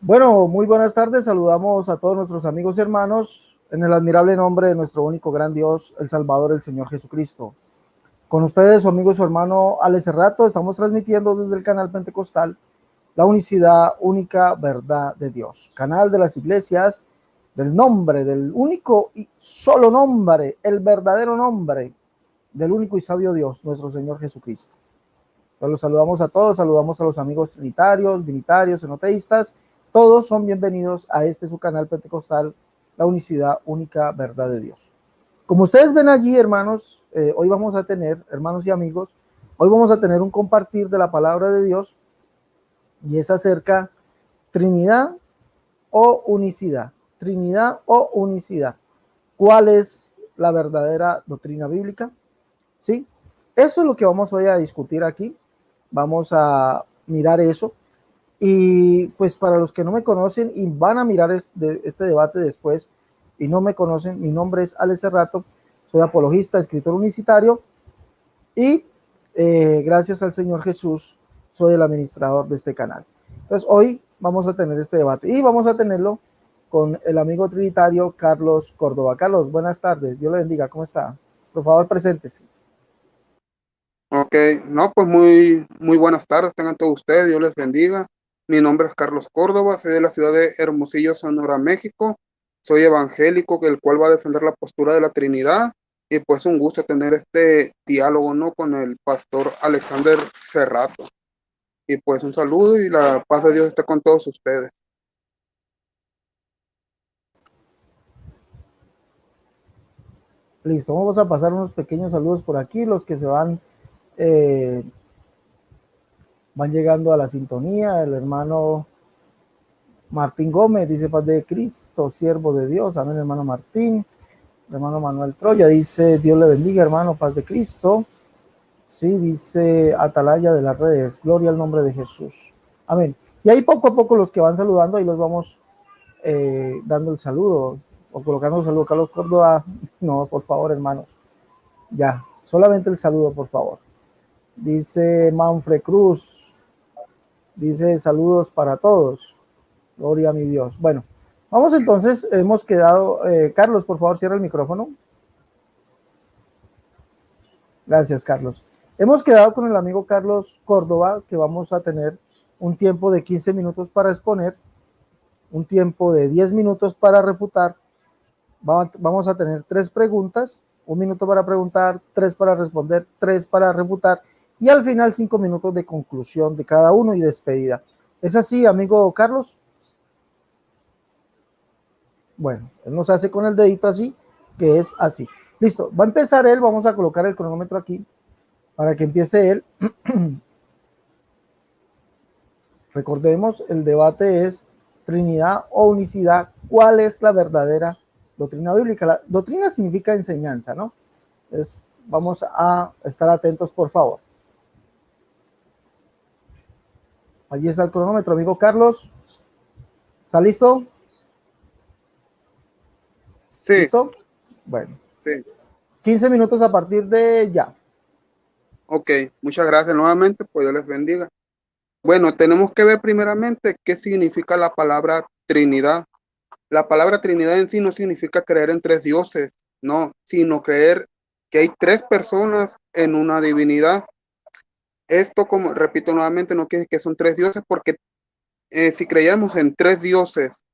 Bueno, muy buenas tardes. Saludamos a todos nuestros amigos y hermanos en el admirable nombre de nuestro único gran Dios, el Salvador, el Señor Jesucristo. Con ustedes, su amigo y su hermano Ale Cerrato, estamos transmitiendo desde el canal Pentecostal la unicidad, única verdad de Dios. Canal de las iglesias del nombre, del único y solo nombre, el verdadero nombre del único y sabio Dios, nuestro Señor Jesucristo. Pues los saludamos a todos, saludamos a los amigos trinitarios, divinitarios, enoteístas. Todos son bienvenidos a este su canal pentecostal, la unicidad, única verdad de Dios. Como ustedes ven allí, hermanos, hoy vamos a tener, hermanos y amigos, hoy vamos a tener un compartir de la palabra de Dios y es acerca Trinidad o unicidad. Trinidad o unicidad. ¿Cuál es la verdadera doctrina bíblica? ¿Sí? Eso es lo que vamos hoy a discutir aquí. Vamos a mirar eso. Y pues para los que no me conocen y van a mirar este debate después y no me conocen, mi nombre es Alex Cerrato, soy apologista, escritor unicitario y gracias al Señor Jesús soy el administrador de este canal. Entonces hoy vamos a tener este debate y vamos a tenerlo con el amigo trinitario Carlos Córdoba. Carlos, buenas tardes, Dios le bendiga, ¿cómo está? Por favor, preséntese. Ok, no, pues muy buenas tardes, tengan todos ustedes, Dios les bendiga. Mi nombre es Carlos Córdoba, soy de la ciudad de Hermosillo, Sonora, México. Soy evangélico, el cual va a defender la postura de la Trinidad. Y pues un gusto tener este diálogo, ¿no? Con el pastor Alexander Cerrato. Y pues un saludo y la paz de Dios esté con todos ustedes. Listo, vamos a pasar unos pequeños saludos por aquí, los que se eh, van llegando a la sintonía. El hermano Martín Gómez dice: paz de Cristo, siervo de Dios. Amén, hermano Martín. El hermano Manuel Troya dice: Dios le bendiga, hermano, paz de Cristo. Sí, dice Atalaya de las redes: gloria al nombre de Jesús. Amén. Y ahí poco a poco los que van saludando, ahí los vamos dando el saludo o colocando el saludo. Carlos Córdoba, no, por favor, hermano. Ya, solamente el saludo, por favor. Dice Manfred Cruz, dice: saludos para todos. Gloria a mi Dios. Bueno, vamos entonces, hemos quedado, Carlos, por favor, cierra el micrófono. Gracias, Carlos. Hemos quedado con el amigo Carlos Córdoba, que vamos a tener un tiempo de 15 minutos para exponer, un tiempo de 10 minutos para refutar. Vamos a tener 3 preguntas, 1 minuto para preguntar, 3 para responder, 3 para refutar, y al final 5 minutos de conclusión de cada uno y despedida. ¿Es así, amigo Carlos? Bueno, él nos hace con el dedito así, que es así. Listo, va a empezar él, vamos a colocar el cronómetro aquí para que empiece él. Recordemos, el debate es Trinidad o unicidad. ¿Cuál es la verdadera doctrina bíblica? La doctrina significa enseñanza, ¿no? Entonces, vamos a estar atentos, por favor. Allí está el cronómetro, amigo Carlos. ¿Está listo? Sí, ¿Listo? Bueno. sí. 15 minutos a partir de ya. Ok, muchas gracias nuevamente, pues Dios les bendiga. Bueno, tenemos que ver primeramente qué significa la palabra Trinidad. La palabra Trinidad en sí no significa creer en 3 dioses, no, sino creer que hay 3 personas en una divinidad. Esto, como repito nuevamente, no quiere decir que son 3 dioses, porque si creyéramos en 3 dioses,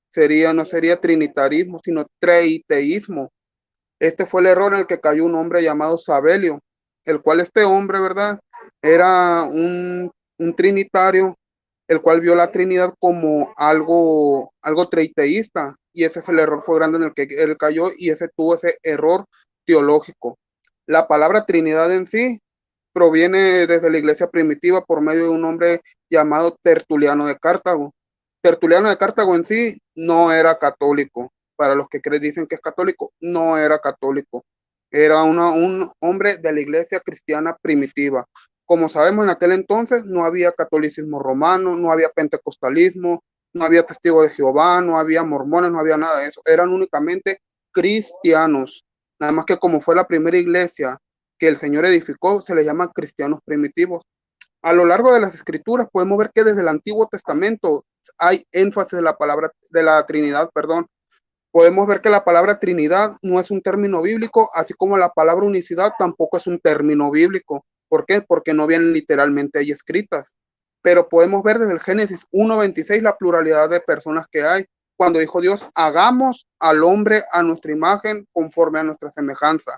no sería trinitarismo, sino treiteísmo. Este fue el error en el que cayó un hombre llamado Sabelio, el cual este hombre, ¿verdad? Era un trinitario, el cual vio la Trinidad como algo triteísta, y ese es el error fue grande en el que él cayó, y ese tuvo ese error teológico. La palabra Trinidad en sí proviene desde la iglesia primitiva por medio de un hombre llamado Tertuliano de Cartago. Tertuliano de Cartago en sí no era católico. Para los que dicen que es católico, no era católico. Era un hombre de la iglesia cristiana primitiva. Como sabemos, en aquel entonces no había catolicismo romano, no había pentecostalismo, no había testigos de Jehová, no había mormones, no había nada de eso. Eran únicamente cristianos. Nada más que como fue la primera iglesia que el Señor edificó, se les llama cristianos primitivos. A lo largo de las escrituras podemos ver que desde el Antiguo Testamento hay énfasis de la palabra, de la Trinidad, perdón. Podemos ver que la palabra Trinidad no es un término bíblico, así como la palabra unicidad tampoco es un término bíblico. ¿Por qué? Porque no vienen literalmente ahí escritas. Pero podemos ver desde el Génesis 1:26 la pluralidad de personas que hay. Cuando dijo Dios, hagamos al hombre a nuestra imagen conforme a nuestra semejanza.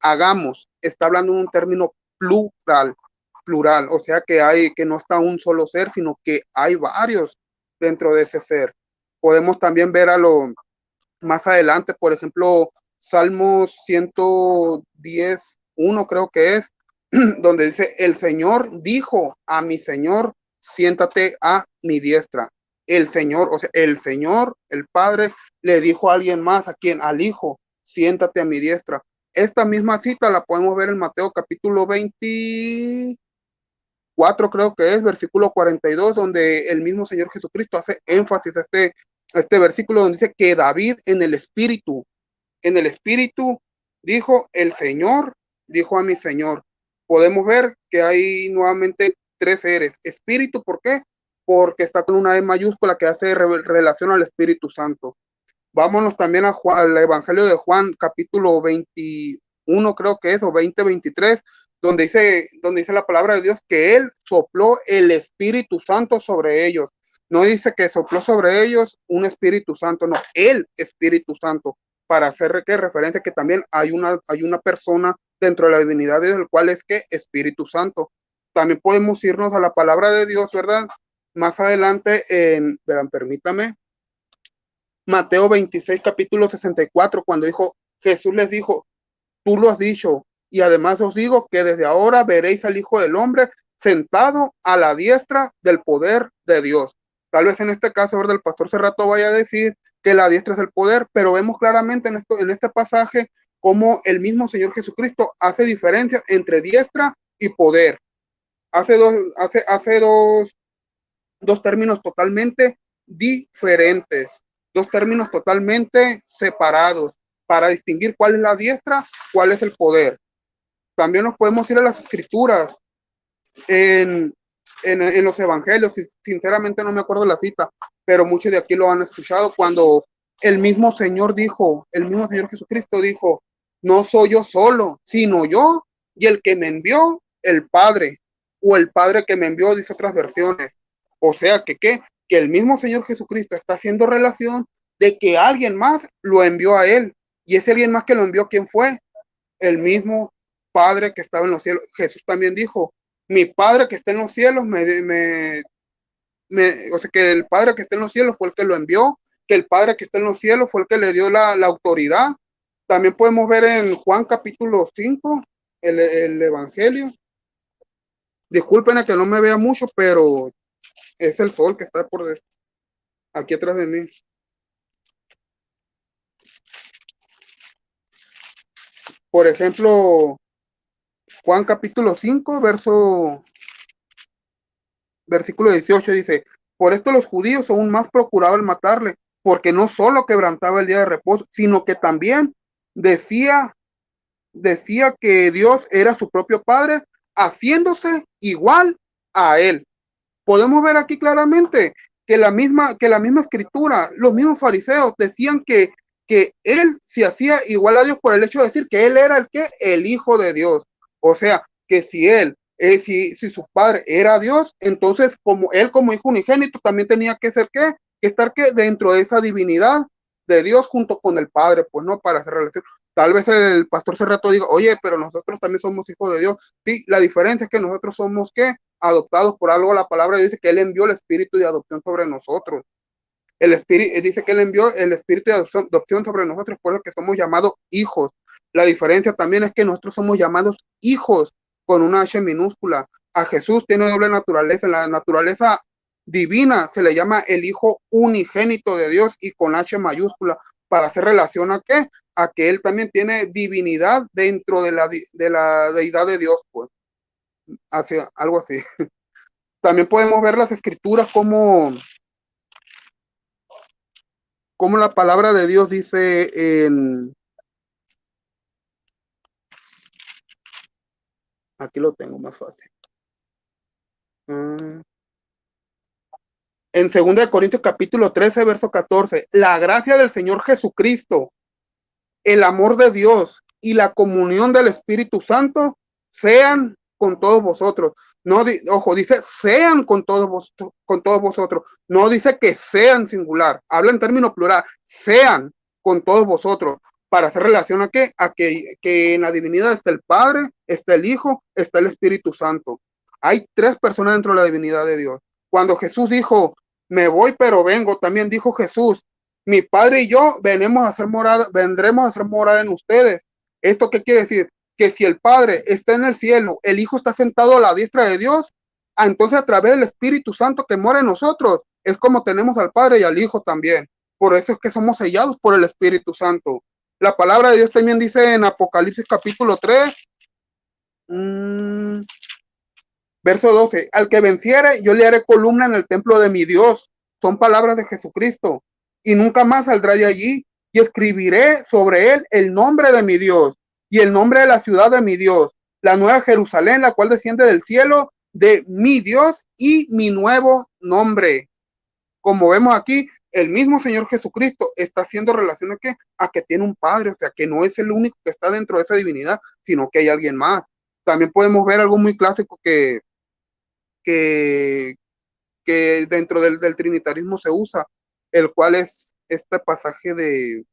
Hagamos, está hablando de un término plural, o sea que no está un solo ser, sino que hay varios dentro de ese ser. Podemos también ver más adelante, por ejemplo, Salmos 110:1 creo que es, donde dice, el Señor dijo a mi Señor, siéntate a mi diestra. El Señor, o sea, el Señor, el Padre, le dijo a alguien más, ¿a quién? Al Hijo, siéntate a mi diestra. Esta misma cita la podemos ver en Mateo capítulo 24, creo que es, versículo 42, donde el mismo Señor Jesucristo hace énfasis a este versículo donde dice que David en el espíritu dijo, el Señor dijo a mi Señor. Podemos ver que hay nuevamente tres seres. Espíritu, ¿por qué? Porque está con una E mayúscula que hace relación al Espíritu Santo. Vámonos también al Evangelio de Juan, capítulo 21, creo que es, o 20:23, donde dice la palabra de Dios que Él sopló el Espíritu Santo sobre ellos. No dice que sopló sobre ellos un Espíritu Santo, no, el Espíritu Santo, para hacer que referencia que también hay una persona dentro de la divinidad de Dios, el cual es que Espíritu Santo. También podemos irnos a la palabra de Dios, ¿verdad? Más adelante, verán, permítame, Mateo 26, capítulo 64, cuando Jesús les dijo, tú lo has dicho, y además os digo que desde ahora veréis al Hijo del Hombre sentado a la diestra del poder de Dios. Tal vez en este caso, ¿verdad? El pastor Cerrato vaya a decir que la diestra es el poder, pero vemos claramente en este pasaje cómo el mismo Señor Jesucristo hace diferencia entre diestra y poder. Hace dos términos totalmente diferentes, dos términos totalmente separados para distinguir cuál es la diestra, cuál es el poder. También nos podemos ir a las escrituras en los evangelios, sinceramente no me acuerdo la cita, pero muchos de aquí lo han escuchado cuando el mismo Señor Jesucristo dijo, no soy yo solo, sino yo y el que me envió, el Padre, o el Padre que me envió, dice otras versiones. O sea que el mismo Señor Jesucristo está haciendo relación de que alguien más lo envió a él. Y ese alguien más que lo envió, ¿quién fue? El mismo Padre que estaba en los cielos. Jesús también dijo, mi Padre que está en los cielos o sea, que el Padre que está en los cielos fue el que lo envió, que el Padre que está en los cielos fue el que le dio la autoridad. También podemos ver en Juan capítulo 5, el Evangelio. Disculpen a que no me vea mucho, pero es el sol que está aquí atrás de mí. Por ejemplo, Juan capítulo 5, versículo 18 dice, por esto los judíos aún más procuraban matarle, porque no solo quebrantaba el día de reposo, sino que también decía que Dios era su propio Padre, haciéndose igual a él. Podemos ver aquí claramente que la misma escritura, los mismos fariseos decían que él se hacía igual a Dios por el hecho de decir que él era el Hijo de Dios. O sea, que si su padre era Dios, entonces como hijo unigénito también tenía que ser que estar dentro de esa divinidad de Dios junto con el Padre, pues no, para hacer relación. Tal vez el pastor Cerrato diga, oye, pero nosotros también somos hijos de Dios. Sí, la diferencia es que nosotros somos adoptados por algo. La palabra dice que él envió el espíritu de adopción sobre nosotros. El espíritu dice que él envió el espíritu de adopción sobre nosotros, por eso que somos llamados hijos. La diferencia también es que nosotros somos llamados hijos con una H minúscula. A Jesús tiene doble naturaleza. En la naturaleza divina se le llama el hijo unigénito de Dios y con H mayúscula para hacer relación a que él también tiene divinidad dentro de la deidad de Dios, pues algo así. También podemos ver las escrituras como la palabra de Dios dice aquí lo tengo más fácil. En 2 Corintios capítulo 13, verso 14, la gracia del Señor Jesucristo, el amor de Dios y la comunión del Espíritu Santo sean con todos vosotros. No, ojo, dice sean con todos vosotros. No dice que sean singular. Habla en término plural. Sean con todos vosotros. Para hacer relación a qué? A que en la divinidad está el Padre, está el Hijo, está el Espíritu Santo. Hay tres personas dentro de la divinidad de Dios. Cuando Jesús dijo, me voy pero vengo, también dijo Jesús, mi Padre y yo vendremos a hacer morada en ustedes. ¿Esto qué quiere decir? Que si el Padre está en el cielo, el Hijo está sentado a la diestra de Dios, entonces a través del Espíritu Santo que mora en nosotros, es como tenemos al Padre y al Hijo también. Por eso es que somos sellados por el Espíritu Santo. La palabra de Dios también dice en Apocalipsis capítulo 3, verso 12, al que venciere, yo le haré columna en el templo de mi Dios. Son palabras de Jesucristo. Y nunca más saldrá de allí. Y escribiré sobre él el nombre de mi Dios y el nombre de la ciudad de mi Dios, la nueva Jerusalén, la cual desciende del cielo de mi Dios y mi nuevo nombre. Como vemos aquí, el mismo Señor Jesucristo está haciendo relación a que tiene un Padre, o sea, que no es el único que está dentro de esa divinidad, sino que hay alguien más. También podemos ver algo muy clásico que dentro del trinitarismo se usa, el cual es este pasaje en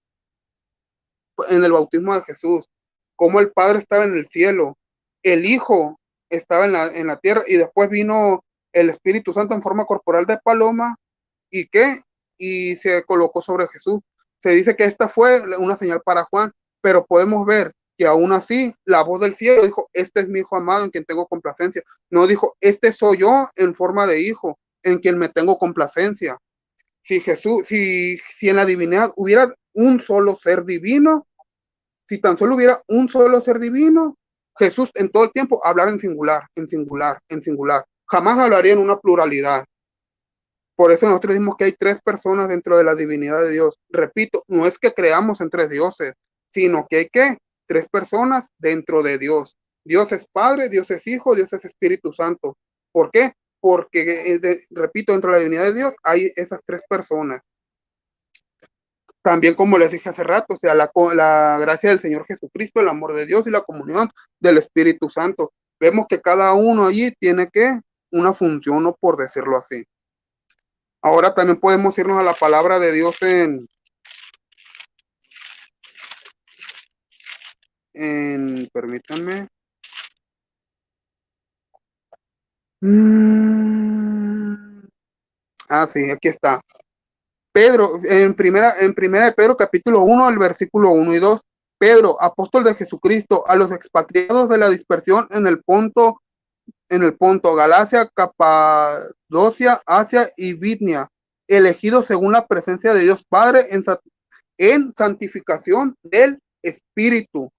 el bautismo de Jesús, como el Padre estaba en el cielo, el Hijo estaba en la tierra, y después vino el Espíritu Santo en forma corporal de paloma, y se colocó sobre Jesús. Se dice que esta fue una señal para Juan, pero podemos ver que aún así la voz del cielo dijo, este es mi Hijo amado en quien tengo complacencia. No dijo, este soy yo en forma de hijo, en quien me tengo complacencia. Si en la divinidad hubiera un solo ser divino, si tan solo hubiera un solo ser divino, Jesús en todo el tiempo hablara en singular, en singular, en singular. Jamás hablaría en una pluralidad. Por eso nosotros decimos que hay tres personas dentro de la divinidad de Dios. Repito, no es que creamos en tres dioses, sino que hay tres personas dentro de Dios. Dios es Padre, Dios es Hijo, Dios es Espíritu Santo. ¿Por qué? Porque, repito, dentro de la divinidad de Dios hay esas tres personas. También, como les dije hace rato, o sea, la gracia del Señor Jesucristo, el amor de Dios y la comunión del Espíritu Santo. Vemos que cada uno allí tiene una función, o por decirlo así. Ahora también podemos irnos a la palabra de Dios permítanme. Sí, aquí está. Pedro, en primera de Pedro, capítulo 1, el versículo 1 y 2. Pedro, apóstol de Jesucristo, a los expatriados de la dispersión en el Ponto, Galacia, Capadocia, Asia y Bitnia, elegidos según la presencia de Dios Padre en santificación del Espíritu,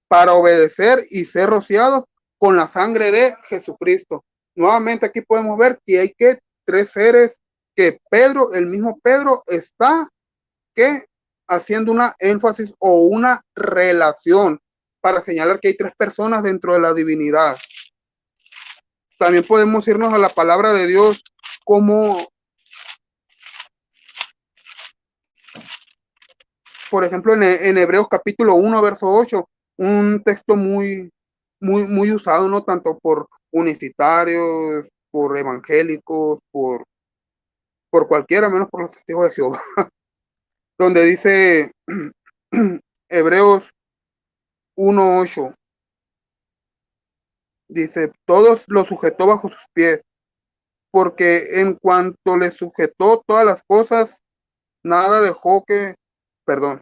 para obedecer y ser rociados con la sangre de Jesucristo. Nuevamente aquí podemos ver que hay tres seres que Pedro, el mismo Pedro, está haciendo una énfasis o una relación para señalar que hay tres personas dentro de la divinidad. También podemos irnos a la palabra de Dios como, por ejemplo, en Hebreos capítulo 1, verso 8, un texto muy usado, no tanto por unicitarios, por evangélicos, por cualquiera, menos por los testigos de Jehová, donde dice Hebreos 1:8, dice, todos lo sujetó bajo sus pies, porque en cuanto le sujetó todas las cosas, nada dejó perdón,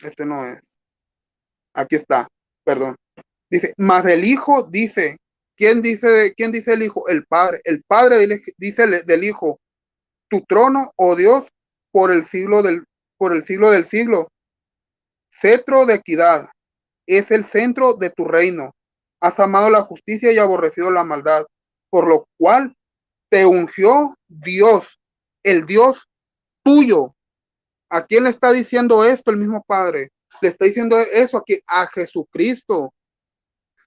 este no es, aquí está, perdón, dice, mas el Hijo dice, ¿quién dice el Hijo? El Padre dice del Hijo, tu trono, oh Dios, por el siglo del siglo, cetro de equidad, es el centro de tu reino. Has amado la justicia y aborrecido la maldad, por lo cual te ungió Dios, el Dios tuyo. ¿A quién le está diciendo esto el mismo Padre? Le está diciendo eso aquí a Jesucristo.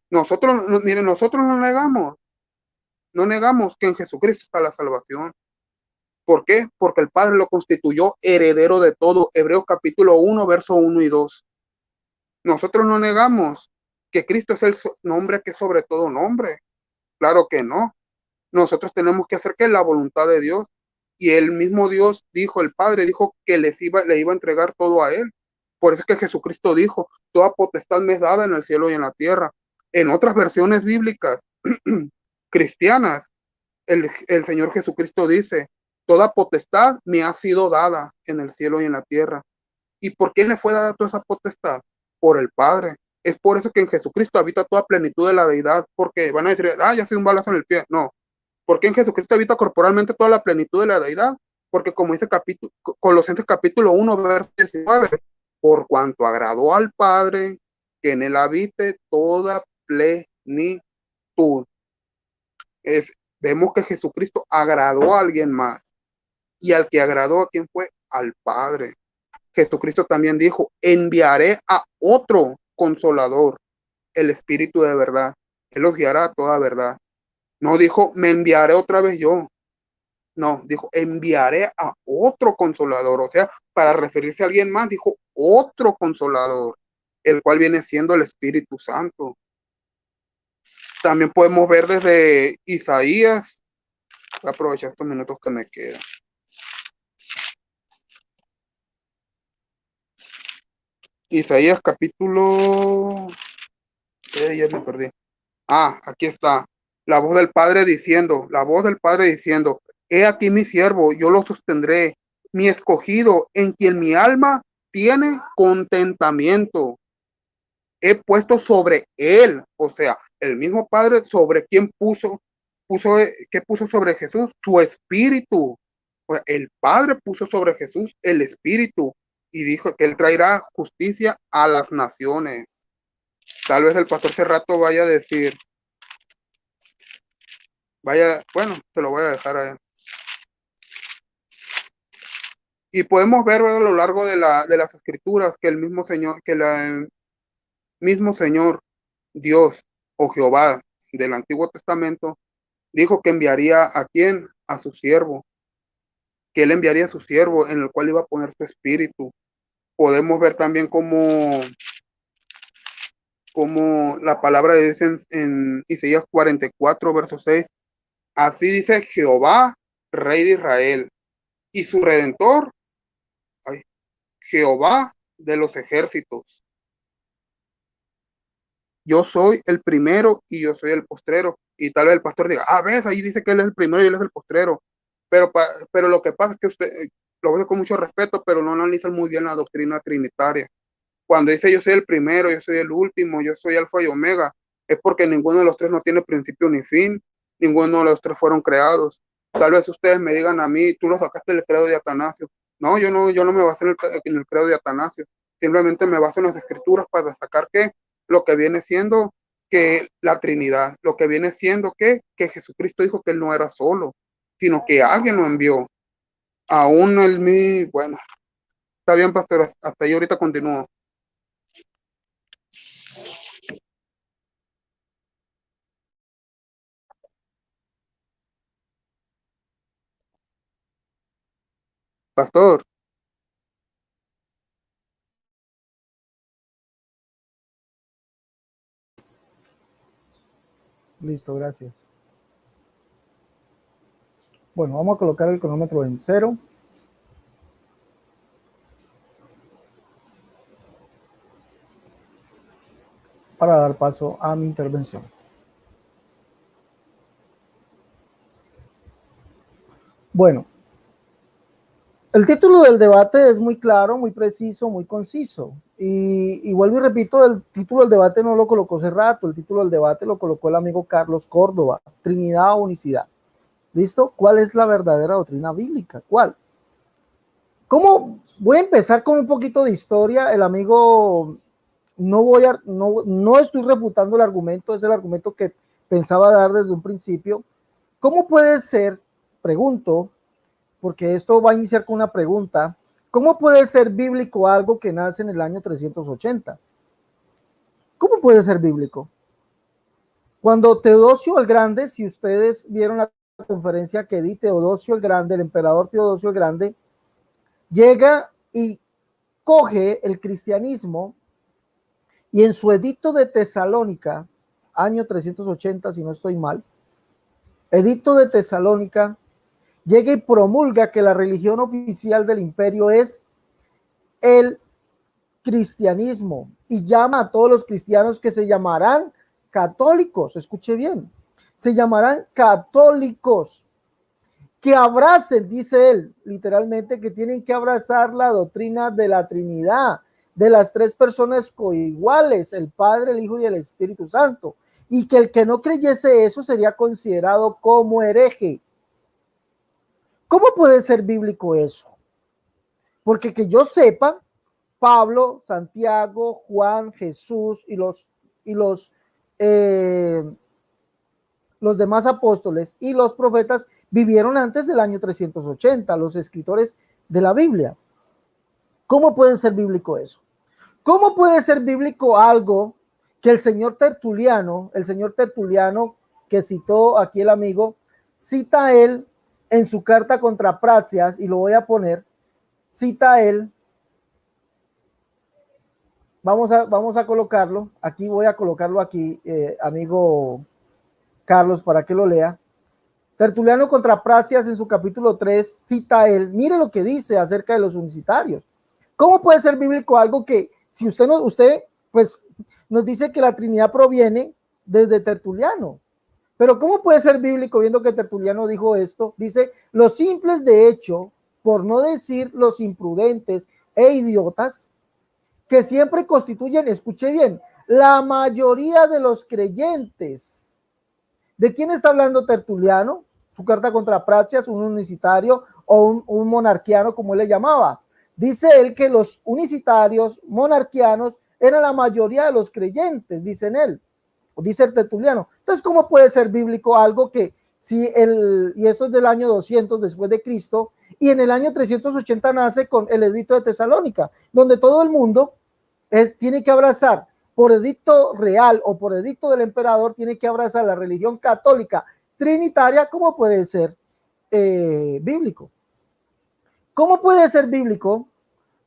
Nosotros no negamos que en Jesucristo está la salvación. ¿Por qué? Porque el Padre lo constituyó heredero de todo. Hebreos capítulo 1, verso 1 y 2. Nosotros no negamos que Cristo es el nombre que es sobre todo nombre. Claro que no. Nosotros tenemos que hacer que la voluntad de Dios. Y el mismo Dios dijo, el Padre dijo que le iba a entregar todo a él. Por eso es que Jesucristo dijo, toda potestad me es dada en el cielo y en la tierra. En otras versiones bíblicas cristianas, el Señor Jesucristo dice, toda potestad me ha sido dada en el cielo y en la tierra. ¿Y por quién le fue dada toda esa potestad? Por el Padre. Es por eso que en Jesucristo habita toda plenitud de la deidad, porque van a decir, ya soy un balazo en el pie. No, porque en Jesucristo habita corporalmente toda la plenitud de la deidad, porque como dice Colosenses capítulo 1, verso 19, por cuanto agradó al Padre, que en él habite toda plenitud. Vemos que Jesucristo agradó a alguien más, y al que agradó, ¿a quién fue? Al Padre. Jesucristo también dijo, enviaré a otro consolador, el Espíritu de verdad. Él los guiará a toda verdad. No dijo, me enviaré otra vez yo. No, dijo, enviaré a otro consolador. O sea, para referirse a alguien más, dijo, otro consolador, el cual viene siendo el Espíritu Santo. También podemos ver desde Isaías. Voy a aprovechar estos minutos que me quedan. Isaías capítulo... ya me perdí. Aquí está. La voz del Padre diciendo, he aquí mi siervo, yo lo sostendré, mi escogido, en quien mi alma tiene contentamiento. He puesto sobre él, o sea, el mismo Padre sobre quien ¿qué puso sobre Jesús? Su espíritu. O sea, el Padre puso sobre Jesús el espíritu y dijo que él traerá justicia a las naciones. Tal vez el pastor Cerrato vaya a decir, bueno, te lo voy a dejar a él. Y podemos ver a lo largo de las escrituras que el mismo Señor Dios o Jehová del Antiguo Testamento dijo que enviaría ¿a quién? A su siervo, que él enviaría a su siervo en el cual iba a poner su espíritu. Podemos ver también como la palabra dice en Isaías 44, verso 6, así dice Jehová, Rey de Israel, y su Redentor, Jehová de los ejércitos. Yo soy el primero y yo soy el postrero. Y tal vez el pastor diga, ves, ahí dice que él es el primero y él es el postrero. Pero lo que pasa es que usted, lo ve con mucho respeto, pero no analiza muy bien la doctrina trinitaria. Cuando dice yo soy el primero, yo soy el último, yo soy alfa y omega, es porque ninguno de los tres no tiene principio ni fin, ninguno de los tres fueron creados. Tal vez ustedes me digan a mí, tú lo sacaste del credo de Atanasio. No, yo no me baso en el credo de Atanasio, simplemente me baso en las escrituras para sacar que lo que viene siendo que la Trinidad, lo que viene siendo que Jesucristo dijo que él no era solo, sino que alguien lo envió. Aún bueno, está bien, pastor, hasta ahí ahorita continúo. Pastor. Listo, gracias. Bueno, vamos a colocar el cronómetro en 0. Para dar paso a mi intervención. Bueno, el título del debate es muy claro, muy preciso, muy conciso. Y vuelvo y repito, el título del debate no lo colocó Cerrato, el título del debate lo colocó el amigo Carlos Córdoba, Trinidad o Unicidad. ¿Listo? ¿Cuál es la verdadera doctrina bíblica? ¿Cuál? ¿Cómo? Voy a empezar con un poquito de historia. El amigo, no estoy refutando el argumento, es el argumento que pensaba dar desde un principio. ¿Cómo puede ser, pregunto, porque esto va a iniciar con una pregunta, ¿cómo puede ser bíblico algo que nace en el año 380? ¿Cómo puede ser bíblico? Cuando Teodosio el Grande, si ustedes vieron la conferencia que di Teodosio el Grande, el emperador Teodosio el Grande, llega y coge el cristianismo y en su edicto de Tesalónica, año 380, si no estoy mal, edicto de Tesalónica, llega y promulga que la religión oficial del imperio es el cristianismo y llama a todos los cristianos que se llamarán católicos, escuche bien, se llamarán católicos, que abracen, dice él, literalmente, que tienen que abrazar la doctrina de la Trinidad, de las tres personas coiguales, el Padre, el Hijo y el Espíritu Santo, y que el que no creyese eso sería considerado como hereje. ¿Cómo puede ser bíblico eso? Porque que yo sepa, Pablo, Santiago, Juan, Jesús y los demás apóstoles y los profetas vivieron antes del año 380, los escritores de la Biblia. ¿Cómo puede ser bíblico eso? ¿Cómo puede ser bíblico algo que el señor Tertuliano que citó aquí el amigo, cita él en su carta contra Praxias, y lo voy a poner, cita él, vamos a colocarlo, aquí voy a colocarlo aquí, amigo Carlos, para que lo lea. Tertuliano contra Praxias en su capítulo 3 cita él, mire lo que dice acerca de los unicitarios. ¿Cómo puede ser bíblico algo que, si usted pues nos dice que la Trinidad proviene desde Tertuliano? Pero ¿cómo puede ser bíblico viendo que Tertuliano dijo esto? Dice, los simples de hecho, por no decir los imprudentes e idiotas, que siempre constituyen, escuche bien, la mayoría de los creyentes. ¿De quién está hablando Tertuliano? Su carta contra Praxias, un unicitario o un monarquiano, como él le llamaba. Dice él que los unicitarios monarquianos eran la mayoría de los creyentes, dice él, o dice el Tertuliano. Entonces, ¿cómo puede ser bíblico algo que y esto es del año 200 después de Cristo, y en el año 380 nace con el edicto de Tesalónica, donde todo el mundo tiene que abrazar, por edicto real o por edicto del emperador, tiene que abrazar la religión católica trinitaria? ¿Cómo puede ser bíblico? ¿Cómo puede ser bíblico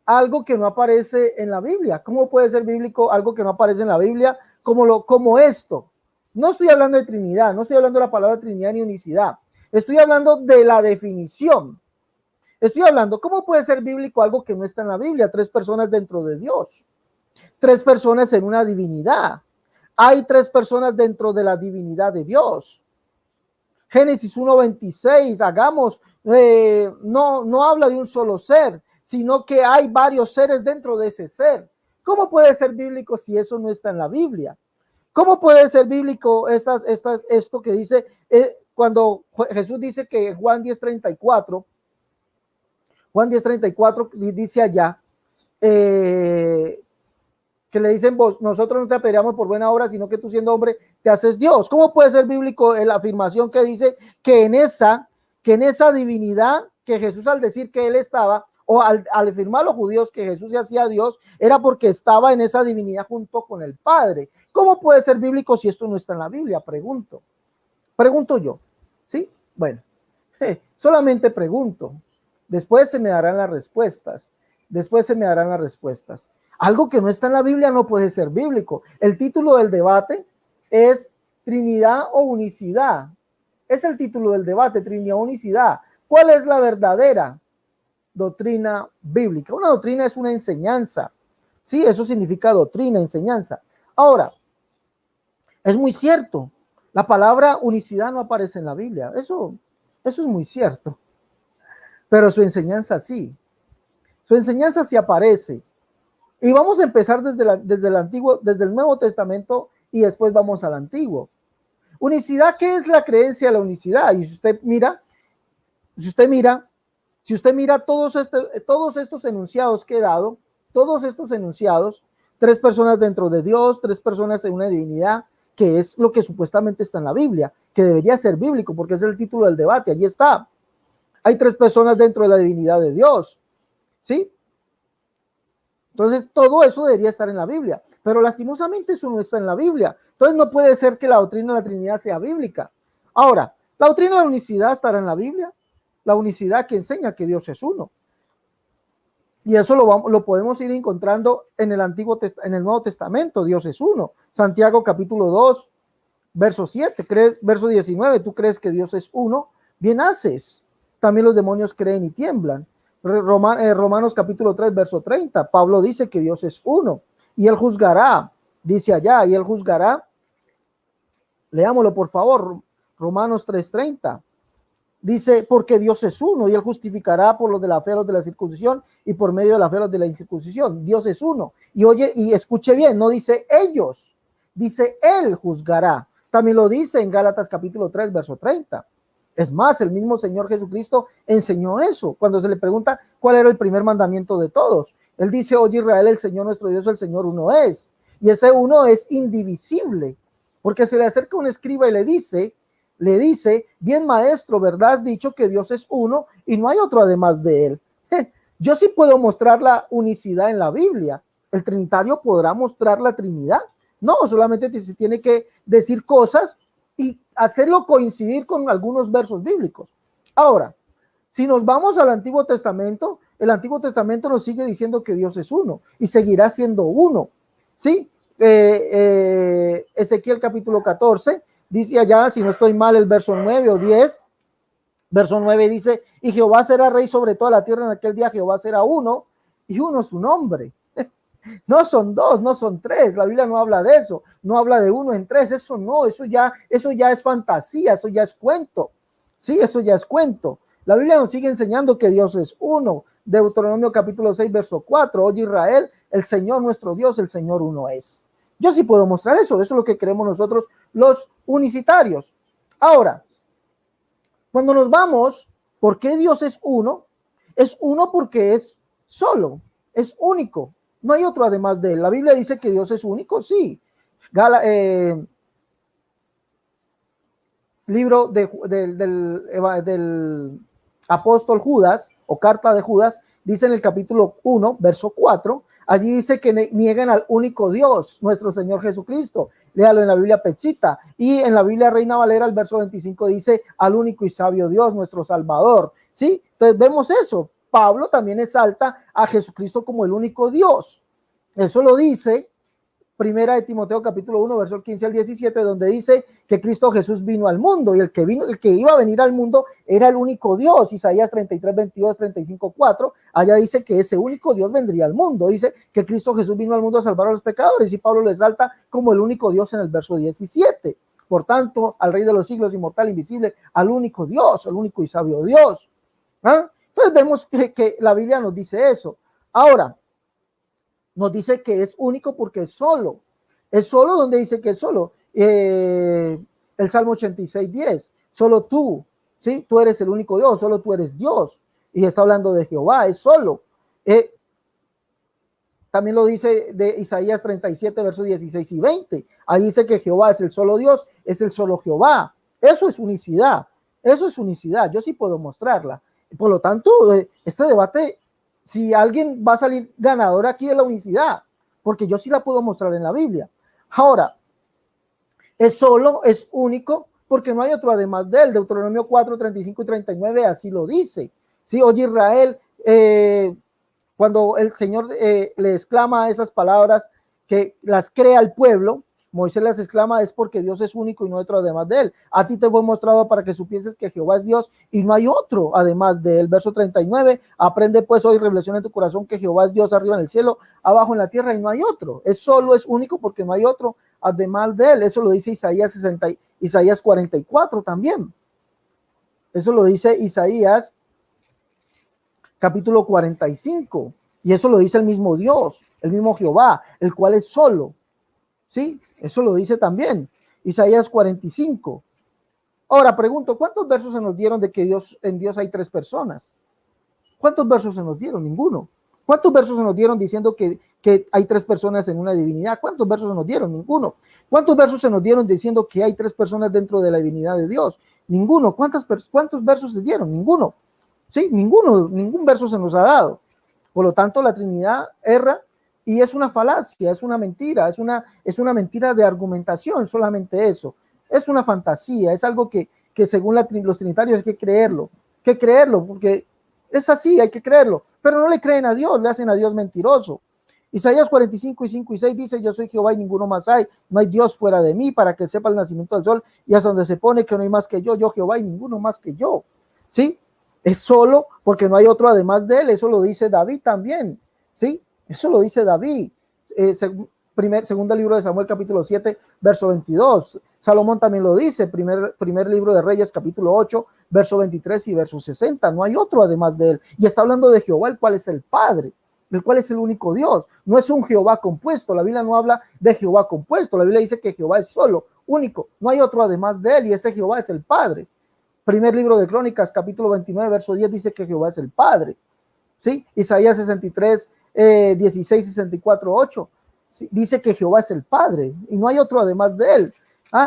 algo que no aparece en la Biblia? ¿Cómo puede ser bíblico algo que no aparece en la Biblia como esto? No estoy hablando de Trinidad, no estoy hablando de la palabra Trinidad ni unicidad. Estoy hablando de la definición. Estoy hablando, ¿cómo puede ser bíblico algo que no está en la Biblia? Tres personas dentro de Dios. Tres personas en una divinidad. Hay tres personas dentro de la divinidad de Dios. Génesis 1:26, no habla de un solo ser, sino que hay varios seres dentro de ese ser. ¿Cómo puede ser bíblico si eso no está en la Biblia? ¿Cómo puede ser bíblico esto que dice cuando Jesús dice que Juan 10:34 dice allá, que le dicen, nosotros no te apedreamos por buena obra, sino que tú, siendo hombre, te haces Dios? ¿Cómo puede ser bíblico la afirmación que dice que en esa divinidad que Jesús, al decir que él estaba, o al afirmar los judíos que Jesús se hacía Dios, era porque estaba en esa divinidad junto con el Padre? ¿Cómo puede ser bíblico si esto no está en la Biblia? Pregunto yo, ¿sí? Bueno, solamente pregunto. Después se me darán las respuestas. Algo que no está en la Biblia no puede ser bíblico. El título del debate es Trinidad o unicidad. Es el título del debate, Trinidad o unicidad. ¿Cuál es la verdadera doctrina bíblica? Una doctrina es una enseñanza. Sí, eso significa doctrina, enseñanza. Ahora, es muy cierto, la palabra unicidad no aparece en la Biblia. Eso es muy cierto. Pero su enseñanza sí. Su enseñanza sí aparece. Y vamos a empezar desde el Nuevo Testamento y después vamos al Antiguo. Unicidad, ¿qué es la creencia de la unicidad? Y si usted mira todos estos enunciados que he dado, todos estos enunciados, tres personas dentro de Dios, tres personas en una divinidad, que es lo que supuestamente está en la Biblia, que debería ser bíblico porque es el título del debate, allí está. Hay tres personas dentro de la divinidad de Dios, ¿sí? Entonces, todo eso debería estar en la Biblia, pero lastimosamente eso no está en la Biblia. Entonces, no puede ser que la doctrina de la Trinidad sea bíblica. Ahora, La doctrina de la unicidad estará en la Biblia, la unicidad que enseña que Dios es uno. Y eso lo podemos ir encontrando en el Nuevo Testamento. Dios es uno. Santiago capítulo 2, verso 7, verso 19, tú crees que Dios es uno, bien haces. También los demonios creen y tiemblan. Romanos capítulo 3, verso 30, Pablo dice que Dios es uno y él juzgará, dice allá, y él juzgará. Leámoslo por favor, Romanos 3:30. Dice, porque Dios es uno y él justificará por los de la fe de la circuncisión y por medio de la fe de la incircuncisión. Dios es uno. Y oye, y escuche bien, no dice ellos, dice él juzgará. También lo dice en Gálatas capítulo 3, verso 30. Es más, el mismo Señor Jesucristo enseñó eso. Cuando se le pregunta cuál era el primer mandamiento de todos, él dice, oye Israel, el Señor nuestro Dios, el Señor uno es. Y ese uno es indivisible. Porque se le acerca un escriba y le dice, bien maestro, ¿verdad? Has dicho que Dios es uno y no hay otro además de él. Yo sí puedo mostrar la unicidad en la Biblia. ¿El trinitario podrá mostrar la Trinidad? No, solamente se tiene que decir cosas y hacerlo coincidir con algunos versos bíblicos. Ahora, si nos vamos al Antiguo Testamento, el Antiguo Testamento nos sigue diciendo que Dios es uno y seguirá siendo uno. ¿Sí? Ezequiel capítulo 14 dice allá, si no estoy mal, el verso 9 o 10, verso 9 dice, y Jehová será rey sobre toda la tierra en aquel día, Jehová será uno, y uno es su nombre. No son dos, no son tres, la Biblia no habla de eso, no habla de uno en tres, eso no, eso ya es fantasía, eso ya es cuento, sí, eso ya es cuento. La Biblia nos sigue enseñando que Dios es uno. Deuteronomio capítulo 6, verso 4, oye Israel, el Señor nuestro Dios, el Señor uno es. Yo sí puedo mostrar eso es lo que creemos nosotros los unicitarios. Ahora, cuando nos vamos, ¿por qué Dios es uno? Es uno porque es solo, es único, no hay otro además de él. La Biblia dice que Dios es único, sí. Libro del apóstol Judas, o carta de Judas, dice en el capítulo 1, verso 4, allí dice que niegan al único Dios, nuestro Señor Jesucristo. Léalo en la Biblia Pechita. Y en la Biblia Reina Valera, el verso 25 dice, al único y sabio Dios, nuestro Salvador. ¿Sí? Entonces vemos eso. Pablo también exalta a Jesucristo como el único Dios. Eso lo dice Primera de Timoteo capítulo 1, verso 15 al 17, donde dice que Cristo Jesús vino al mundo y el que iba a venir al mundo era el único Dios. Isaías 33, 22, 35, 4, allá dice que ese único Dios vendría al mundo. Dice que Cristo Jesús vino al mundo a salvar a los pecadores y Pablo le exalta como el único Dios en el verso 17. Por tanto, al Rey de los siglos, inmortal, invisible, al único Dios, al único y sabio Dios. Entonces vemos que la Biblia nos dice eso. Ahora, nos dice que es único porque es solo. Es solo donde dice que es solo. El Salmo 86, 10. Solo tú, ¿sí? Tú eres el único Dios, solo tú eres Dios. Y está hablando de Jehová, es solo. También lo dice de Isaías 37, versos 16 y 20. Ahí dice que Jehová es el solo Dios, es el solo Jehová. Eso es unicidad. Eso es unicidad. Yo sí puedo mostrarla. Por lo tanto, este debate, si alguien va a salir ganador aquí de la unicidad, porque yo sí la puedo mostrar en la Biblia. Ahora, es solo, es único, porque no hay otro además de él. Deuteronomio 4, 35 y 39 así lo dice. Sí, oye Israel, cuando el Señor le exclama esas palabras que las crea el pueblo, Moisés las exclama, es porque Dios es único y no hay otro además de él. A ti te fue mostrado para que supieses que Jehová es Dios y no hay otro además de él. Verso 39, aprende pues hoy, revelación en tu corazón, que Jehová es Dios arriba en el cielo, abajo en la tierra y no hay otro. Es solo, es único porque no hay otro además de él. Eso lo dice Isaías 44 también. Eso lo dice Isaías capítulo 45. Y eso lo dice el mismo Dios, el mismo Jehová, el cual es solo. ¿Sí? Eso lo dice también Isaías 45. Ahora pregunto, ¿cuántos versos se nos dieron de que en Dios hay tres personas? ¿Cuántos versos se nos dieron? Ninguno. ¿Cuántos versos se nos dieron diciendo que hay tres personas en una divinidad? ¿Cuántos versos se nos dieron? Ninguno. ¿Cuántos versos se nos dieron diciendo que hay tres personas dentro de la divinidad de Dios? Ninguno. ¿Cuántos versos se dieron? Ninguno. Sí, ninguno, ningún verso se nos ha dado. Por lo tanto, la Trinidad erra y es una falacia, es una mentira, es una mentira de argumentación, solamente eso. Es una fantasía, es algo que que según los trinitarios hay que creerlo, porque es así, hay que creerlo, pero no le creen a Dios, le hacen a Dios mentiroso. Isaías 45, 5 y 6 dice, yo soy Jehová y ninguno más hay, no hay Dios fuera de mí, para que sepa el nacimiento del sol, y hasta donde se pone que no hay más que yo Jehová y ninguno más que yo, ¿sí? Es solo porque no hay otro además de él, eso lo dice David también, ¿sí? Eso lo dice David, segundo libro de Samuel capítulo 7, verso 22, Salomón también lo dice, primer libro de Reyes capítulo 8, verso 23 y verso 60, no hay otro además de él, y está hablando de Jehová, el cual es el Padre, el cual es el único Dios, no es un Jehová compuesto, la Biblia no habla de Jehová compuesto, la Biblia dice que Jehová es solo, único, no hay otro además de él, y ese Jehová es el Padre. Primer libro de Crónicas, capítulo 29, verso 10, dice que Jehová es el Padre, ¿sí? Isaías 63, 16 y 64, 8, ¿sí? Dice que Jehová es el Padre, y no hay otro además de él.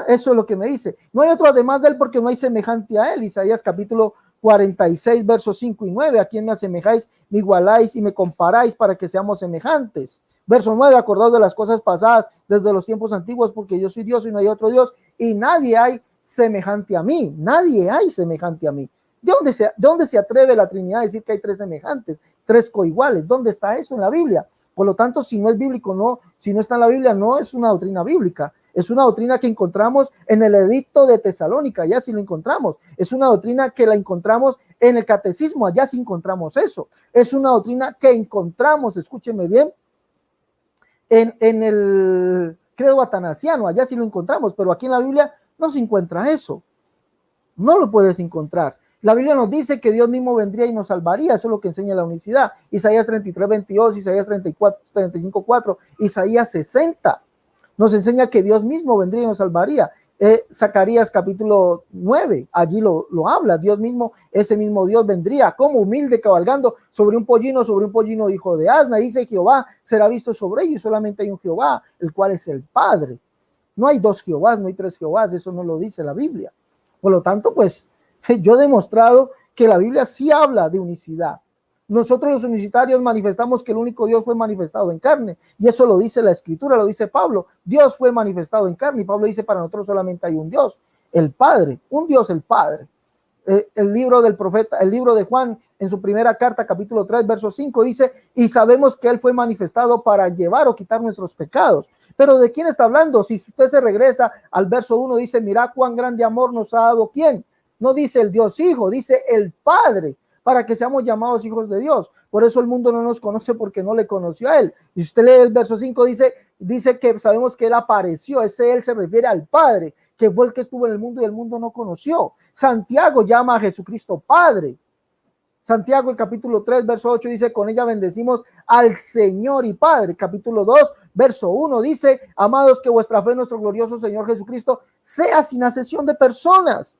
Eso es lo que me dice, no hay otro además de él porque no hay semejante a él. Isaías capítulo 46, versos 5 y 9, a quien me asemejáis, me igualáis y me comparáis para que seamos semejantes. Verso 9, acordaos de las cosas pasadas desde los tiempos antiguos, porque yo soy Dios y no hay otro Dios, y nadie hay semejante a mí, nadie hay semejante a mí. ¿De dónde se atreve la Trinidad a decir que hay tres semejantes, tres coiguales? ¿Dónde está eso en la Biblia? Por lo tanto, si no es bíblico, no, si no está en la Biblia, no es una doctrina bíblica. Es una doctrina que encontramos en el edicto de Tesalónica, allá sí lo encontramos. Es una doctrina que la encontramos en el catecismo, allá sí encontramos eso. Es una doctrina que encontramos, escúcheme bien, en el credo atanasiano, allá sí lo encontramos, pero aquí en la Biblia no se encuentra eso. No lo puedes encontrar. La Biblia nos dice que Dios mismo vendría y nos salvaría, eso es lo que enseña la unicidad. Isaías 33, 22, Isaías 34, 35, 4, Isaías 60. Nos enseña que Dios mismo vendría y nos salvaría. Zacarías capítulo 9, allí lo habla, Dios mismo, ese mismo Dios vendría como humilde cabalgando sobre un pollino hijo de asna, dice Jehová será visto sobre ellos, y solamente hay un Jehová, el cual es el Padre. No hay dos Jehovás, no hay tres Jehovás, eso no lo dice la Biblia. Por lo tanto, pues, yo he demostrado que la Biblia sí habla de unicidad. Nosotros los unicitarios manifestamos que el único Dios fue manifestado en carne, y eso lo dice la Escritura, lo dice Pablo. Dios fue manifestado en carne, y Pablo dice, para nosotros solamente hay un Dios, el Padre, un Dios, el Padre. El libro del profeta, el libro de Juan, en su primera carta, capítulo 3, verso 5, dice, y sabemos que él fue manifestado para llevar o quitar nuestros pecados. Pero ¿de quién está hablando? Si usted se regresa al verso 1, dice, mira cuán grande amor nos ha dado, ¿quién? No dice el Dios Hijo, dice el Padre, para que seamos llamados hijos de Dios. Por eso el mundo no nos conoce, porque no le conoció a él. Y usted lee el verso 5, dice que sabemos que él apareció, ese él se refiere al Padre, que fue el que estuvo en el mundo y el mundo no conoció. Santiago llama a Jesucristo Padre. Santiago, el capítulo 3, verso 8, dice, con ella bendecimos al Señor y Padre. Capítulo 2, verso 1, dice, amados, que vuestra fe en nuestro glorioso Señor Jesucristo sea sin acepción de personas.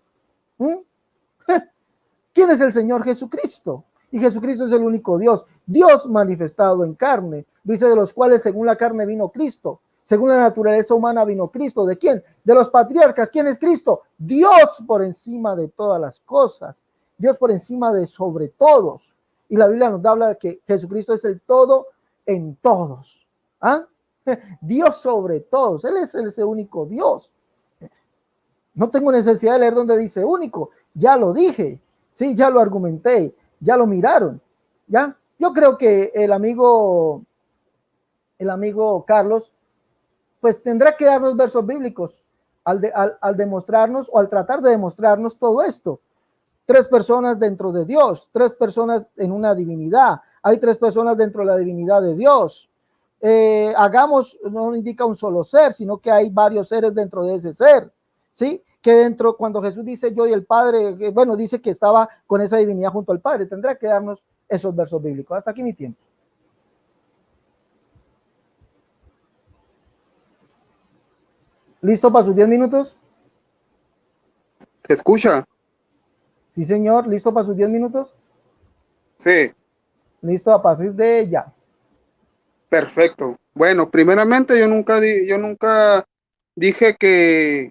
¿Quién es el Señor Jesucristo? Y Jesucristo es el único Dios, Dios manifestado en carne. Dice, de los cuales según la carne vino Cristo, según la naturaleza humana vino Cristo. ¿De quién? De los patriarcas. ¿Quién es Cristo? Dios por encima de todas las cosas. Dios por encima de sobre todos. Y la Biblia nos habla de que Jesucristo es el todo en todos. Dios sobre todos. Él es ese único Dios. No tengo necesidad de leer donde dice único. Ya lo dije. Sí, ya lo argumenté. Ya lo miraron. ¿Ya? Yo creo que el amigo Carlos, pues tendrá que darnos versos bíblicos al demostrarnos o al tratar de demostrarnos todo esto. Tres personas dentro de Dios, tres personas en una divinidad, hay tres personas dentro de la divinidad de Dios. Hagamos, no indica un solo ser, sino que hay varios seres dentro de ese ser, ¿sí? Que dentro, cuando Jesús dice yo y el Padre, bueno, dice que estaba con esa divinidad junto al Padre, tendrá que darnos esos versos bíblicos. Hasta aquí mi tiempo. ¿Listo para sus 10 minutos? ¿Se escucha? Sí, señor. ¿Listo para sus 10 minutos? Sí. Listo a partir de ya. Perfecto. Bueno, primeramente yo nunca dije que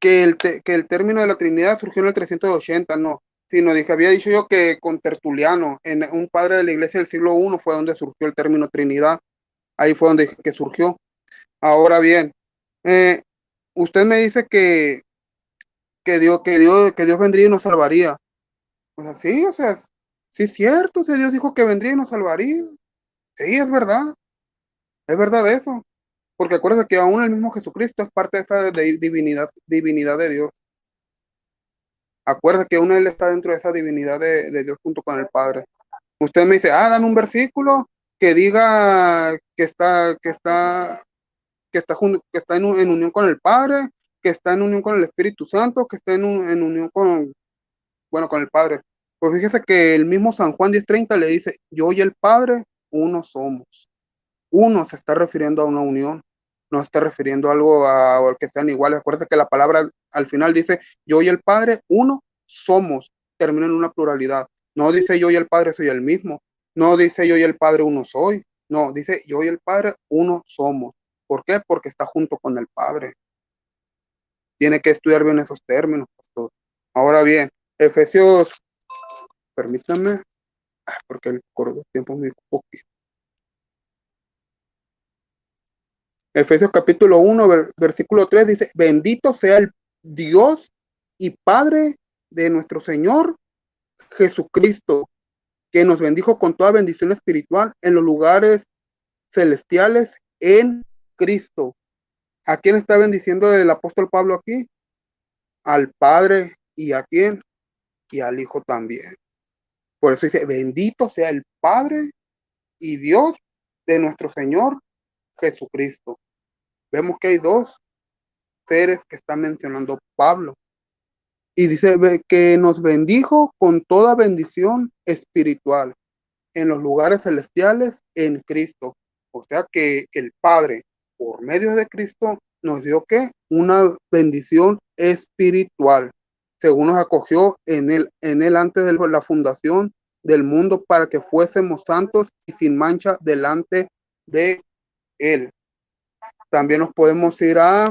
el término de la Trinidad surgió en el 380, no. Sino había dicho yo que con Tertuliano, un padre de la iglesia del siglo I, fue donde surgió el término Trinidad. Ahí fue donde que surgió. Ahora bien, usted me dice que que Dios vendría y nos salvaría. O sea, sí, o sea, sí es cierto, o sea, Dios dijo que vendría y nos salvaría. Sí, es verdad eso. Porque acuérdate que aún el mismo Jesucristo es parte de esa divinidad de Dios. Acuérdate que aún Él está dentro de esa divinidad de Dios junto con el Padre. Usted me dice, dame un versículo que diga que está en unión con el Padre, que está en unión con el Espíritu Santo, que está en unión con, bueno, con el Padre. Pues fíjese que el mismo San Juan 10:30 le dice, yo y el Padre, uno somos. Uno se está refiriendo a una unión, no se está refiriendo a algo a que sean iguales. Acuérdate que la palabra al final dice, yo y el Padre, uno somos, termina en una pluralidad. No dice yo y el Padre soy el mismo, no dice yo y el Padre uno soy, no, dice yo y el Padre uno somos. ¿Por qué? Porque está junto con el Padre. Tiene que estudiar bien esos términos, pastor. Ahora bien, Efesios, permítanme, porque el tiempo es muy poquito. Efesios capítulo 1, versículo 3 dice, bendito sea el Dios y Padre de nuestro Señor Jesucristo, que nos bendijo con toda bendición espiritual en los lugares celestiales en Cristo. ¿A quién está bendiciendo el apóstol Pablo aquí? Al Padre. ¿Y a quién? Y al Hijo también. Por eso dice, bendito sea el Padre y Dios de nuestro Señor Jesucristo. Vemos que hay dos seres que está mencionando Pablo. Y dice que nos bendijo con toda bendición espiritual en los lugares celestiales en Cristo. O sea que el Padre, por medio de Cristo, nos dio que una bendición espiritual, según nos acogió en él antes de la fundación del mundo para que fuésemos santos y sin mancha delante de él. También nos podemos ir a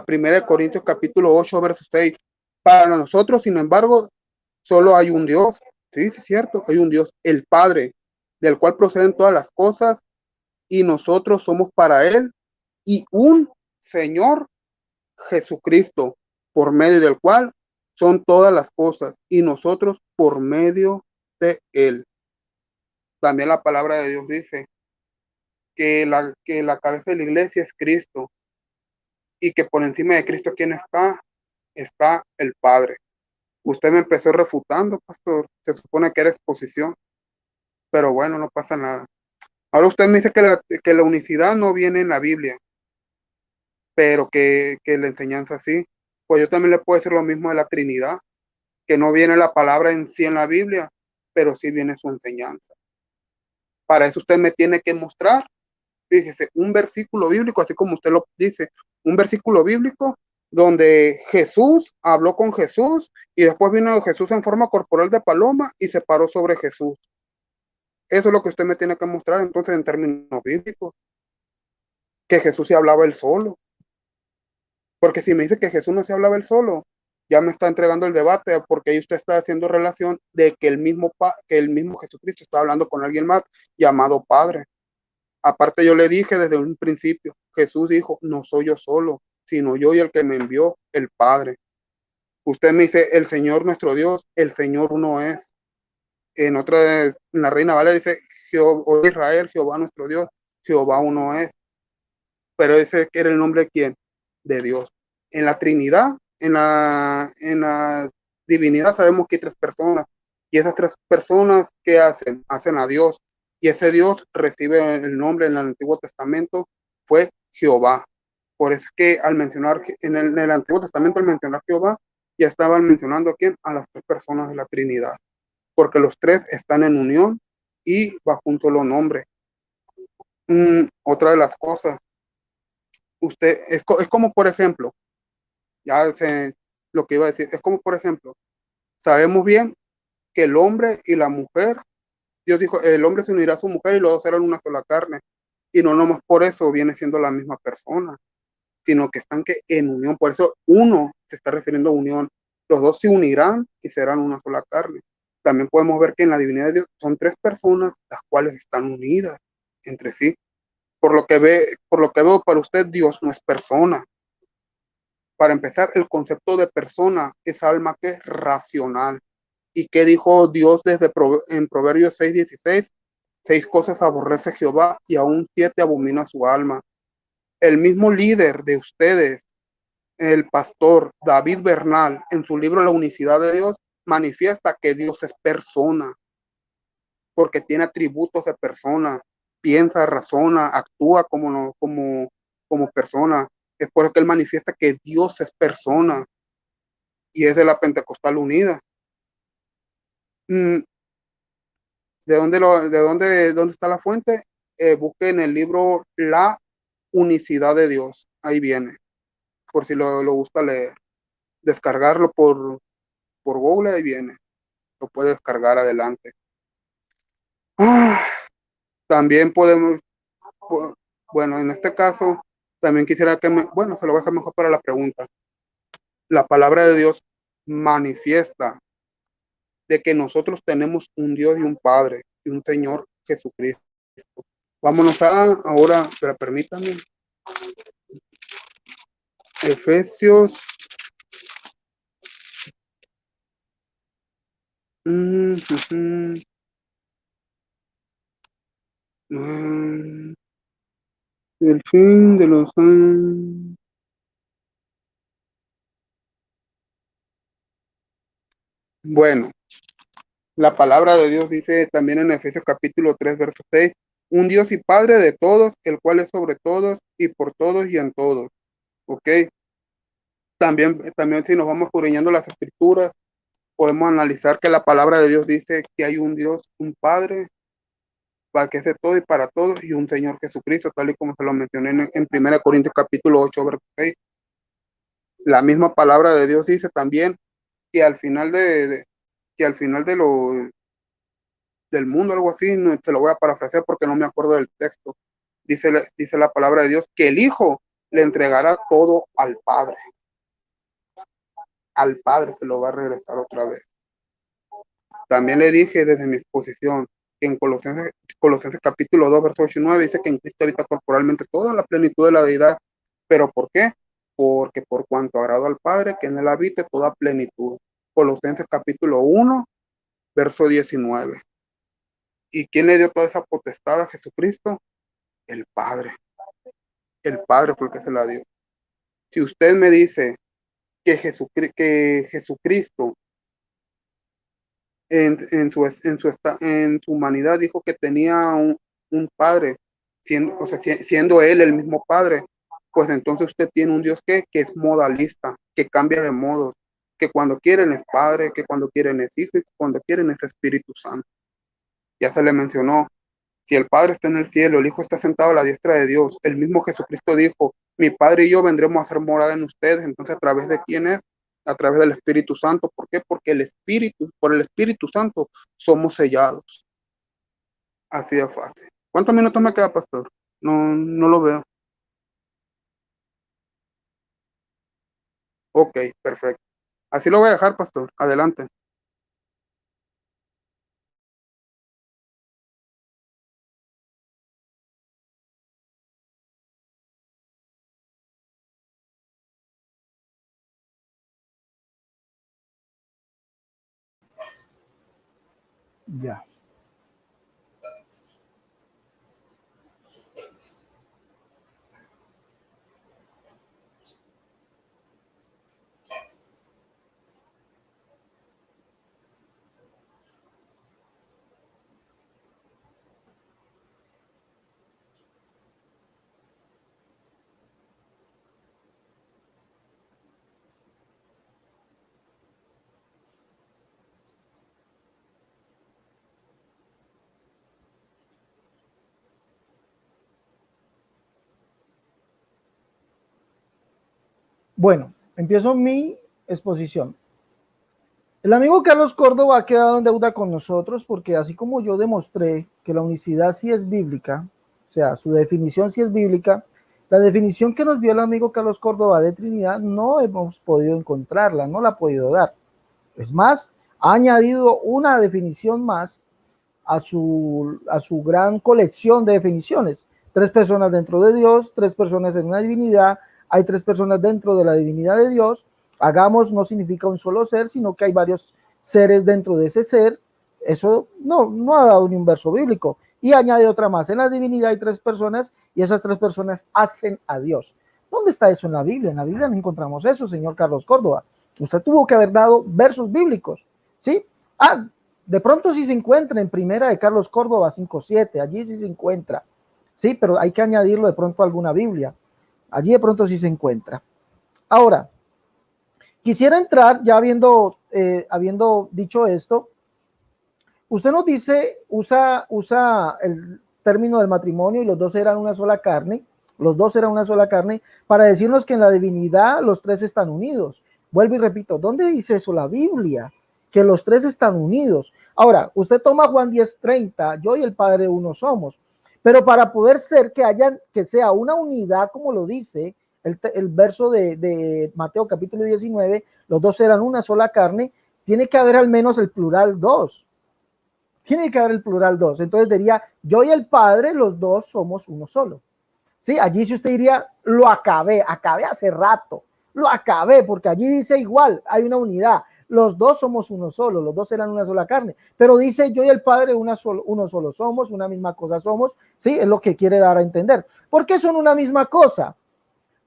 1 Corintios capítulo 8, verso 6. Para nosotros, sin embargo, solo hay un Dios. Sí, es cierto, hay un Dios, el Padre, del cual proceden todas las cosas, y nosotros somos para Él, y un Señor Jesucristo, por medio del cual son todas las cosas, y nosotros por medio de Él. También la palabra de Dios dice que la cabeza de la iglesia es Cristo, y que por encima de Cristo, ¿quién está? Está el Padre. Usted me empezó refutando, pastor. Se supone que era exposición, pero bueno, no pasa nada. Ahora usted me dice que la unicidad no viene en la Biblia, pero que la enseñanza sí. Pues yo también le puedo decir lo mismo de la Trinidad, que no viene la palabra en sí en la Biblia, pero sí viene su enseñanza. Para eso usted me tiene que mostrar, fíjese, un versículo bíblico, así como usted lo dice, un versículo bíblico donde Jesús habló con Jesús y después vino Jesús en forma corporal de paloma y se paró sobre Jesús. Eso es lo que usted me tiene que mostrar entonces en términos bíblicos, que Jesús se hablaba él solo. Porque si me dice que Jesús no se hablaba él solo, ya me está entregando el debate, porque ahí usted está haciendo relación de que el mismo Jesucristo está hablando con alguien más llamado Padre. Aparte yo le dije desde un principio, Jesús dijo, no soy yo solo, sino yo y el que me envió, el Padre. Usted me dice, el Señor nuestro Dios, el Señor uno es. En otra, en la Reina Valera dice, Jehová Israel, Jehová nuestro Dios, Jehová uno es. Pero ese era el nombre de quién? De Dios. En la Trinidad, en la divinidad sabemos que hay tres personas. Y esas tres personas, ¿qué hacen? Hacen a Dios. Y ese Dios recibe el nombre en el Antiguo Testamento, fue Jehová. Por eso es que al mencionar, en el Antiguo Testamento, al mencionar Jehová, ya estaban mencionando a quién, a las tres personas de la Trinidad. Porque los tres están en unión y bajo un solo nombre. Otra de las cosas, usted, es como por ejemplo, ya sé lo que iba a decir, es como por ejemplo, sabemos bien que el hombre y la mujer, Dios dijo, el hombre se unirá a su mujer y los dos serán una sola carne, y no nomás por eso viene siendo la misma persona, sino que están que en unión, por eso uno se está refiriendo a unión, los dos se unirán y serán una sola carne. También podemos ver que en la divinidad de Dios son tres personas las cuales están unidas entre sí. Por lo que veo para usted, Dios no es persona. Para empezar, el concepto de persona es alma que es racional. ¿Y qué dijo Dios en Proverbios 6:16? 6 cosas aborrece Jehová y aún 7 abomina su alma. El mismo líder de ustedes, el pastor David Bernal, en su libro La unicidad de Dios, manifiesta que Dios es persona, porque tiene atributos de persona, piensa, razona, actúa como persona. Es por eso que él manifiesta que Dios es persona y es de la Pentecostal Unida. ¿Dónde está la fuente? Busque en el libro La unicidad de Dios. Ahí viene, por si lo gusta leer. Descargarlo por Google, ahí viene. Lo puede descargar adelante. También podemos, bueno, en este caso, también quisiera se lo voy a dejar mejor para la pregunta. La palabra de Dios manifiesta de que nosotros tenemos un Dios y un Padre y un Señor Jesucristo. Vámonos ahora, pero permítanme. Efesios. El fin de los años. Bueno, la palabra de Dios dice también en Efesios capítulo 3, verso 6, un Dios y Padre de todos, el cual es sobre todos y por todos y en todos. ¿Ok? También si nos vamos escudriñando las escrituras, podemos analizar que la palabra de Dios dice que hay un Dios, un Padre, para que es de todo y para todos, y un Señor Jesucristo, tal y como se lo mencioné en 1 Corintios capítulo 8, verso 6. La misma palabra de Dios dice también que al final del mundo, algo así, no, te lo voy a parafrasear porque no me acuerdo del texto. Dice la palabra de Dios que el Hijo le entregará todo al Padre. Al Padre se lo va a regresar otra vez. También le dije desde mi exposición que en Colosenses capítulo 2, verso 8 y 9 dice que en Cristo habita corporalmente toda la plenitud de la deidad. ¿Pero por qué? Porque por cuanto agrado al Padre, que en él habite toda plenitud. Colosenses capítulo 1, verso 19. ¿Y quién le dio toda esa potestad a Jesucristo? El Padre. El Padre fue el que se la dio. Si usted me dice que Jesucristo en su humanidad dijo que tenía un Padre, siendo él el mismo Padre, pues entonces usted tiene un Dios que es modalista, que cambia de modos, que cuando quieren es Padre, que cuando quieren es Hijo y que cuando quieren es Espíritu Santo. Ya se le mencionó, si el Padre está en el cielo, el Hijo está sentado a la diestra de Dios, el mismo Jesucristo dijo, mi Padre y yo vendremos a hacer morada en ustedes. Entonces, ¿a través de quién es? A través del Espíritu Santo. ¿Por qué? Porque por el Espíritu Santo somos sellados. Así de fácil. ¿Cuántos minutos me queda, pastor? No lo veo. Ok, perfecto. Así lo voy a dejar, pastor. Adelante. Ya. Bueno, empiezo mi exposición. El amigo Carlos Córdoba ha quedado en deuda con nosotros porque así como yo demostré que la unicidad sí es bíblica, o sea, su definición sí es bíblica, la definición que nos dio el amigo Carlos Córdoba de Trinidad no hemos podido encontrarla, no la ha podido dar. Es más, ha añadido una definición más a su gran colección de definiciones. 3 personas dentro de Dios, 3 personas en una divinidad, hay tres personas dentro de la divinidad de Dios. Hagamos no significa un solo ser, sino que hay varios seres dentro de ese ser. Eso no ha dado ni un verso bíblico. Y añade otra más, en la divinidad hay tres personas y esas tres personas hacen a Dios. ¿Dónde está eso en la Biblia? En la Biblia no encontramos eso, señor Carlos Córdoba. Usted tuvo que haber dado versos bíblicos, ¿sí? De pronto sí se encuentra en primera de Carlos Córdoba 5:7, allí sí se encuentra, ¿sí? Pero hay que añadirlo de pronto a alguna Biblia. Allí de pronto sí se encuentra. Ahora, quisiera entrar, ya habiendo dicho esto, usted nos dice, usa el término del matrimonio y los dos eran una sola carne, para decirnos que en la divinidad los tres están unidos. Vuelvo y repito, ¿dónde dice eso la Biblia? Que los tres están unidos. Ahora, usted toma Juan 10:30, yo y el Padre uno somos, pero para poder ser que sea una unidad, como lo dice el verso de Mateo capítulo 19, los dos eran una sola carne, tiene que haber al menos el plural dos. Tiene que haber el plural dos. Entonces diría, yo y el Padre, los dos somos uno solo. Sí, allí si usted diría, lo acabé hace rato, lo acabé, porque allí dice igual, hay una unidad. Los dos somos uno solo, los dos eran una sola carne, pero dice yo y el Padre uno solo somos, una misma cosa somos, sí, es lo que quiere dar a entender. ¿Por qué son una misma cosa?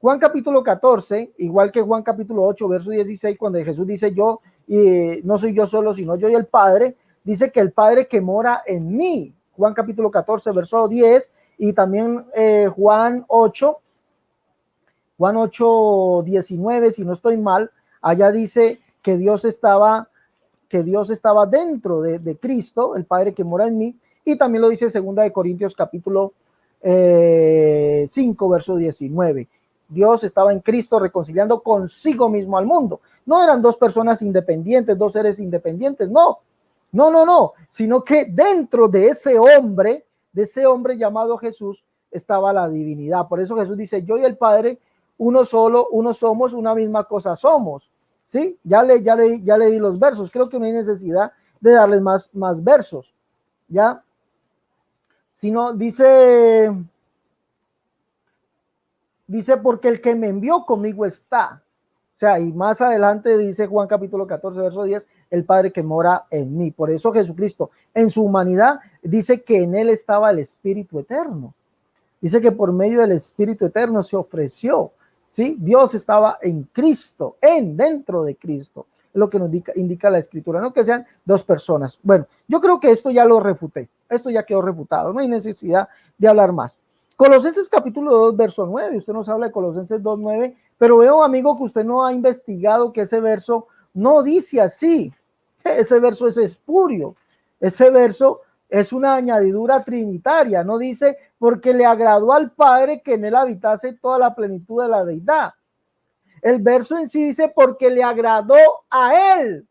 Juan capítulo 14, igual que Juan capítulo 8, verso 16, cuando Jesús dice yo, no soy yo solo, sino yo y el Padre, dice que el Padre que mora en mí, Juan capítulo 14, verso 10, y también Juan 8, 19, si no estoy mal, allá dice que Dios estaba dentro de Cristo, el Padre que mora en mí, y también lo dice 2 de Corintios capítulo 5, verso 19. Dios estaba en Cristo reconciliando consigo mismo al mundo. No eran dos personas independientes, dos seres independientes, no, sino que dentro de ese hombre llamado Jesús, estaba la divinidad. Por eso Jesús dice, yo y el Padre, uno solo, uno somos, una misma cosa somos. ¿Sí? Ya le di los versos. Creo que no hay necesidad de darles más versos. ¿Ya? Sino dice, porque el que me envió conmigo está. O sea, y más adelante dice Juan capítulo 14, verso 10, el Padre que mora en mí. Por eso Jesucristo, en su humanidad, dice que en él estaba el Espíritu Eterno. Dice que por medio del Espíritu Eterno se ofreció. ¿Sí? Dios estaba en Cristo, dentro de Cristo. Es lo que nos indica la Escritura, no que sean dos personas. Bueno, yo creo que esto ya lo refuté. Esto ya quedó refutado. No hay necesidad de hablar más. Colosenses capítulo 2, verso 9. Usted nos habla de Colosenses 2, 9, pero veo, amigo, que usted no ha investigado que ese verso no dice así. Ese verso es espurio. Ese verso es una añadidura trinitaria. No dice porque le agradó al Padre que en él habitase toda la plenitud de la deidad. El verso en sí dice porque le agradó a él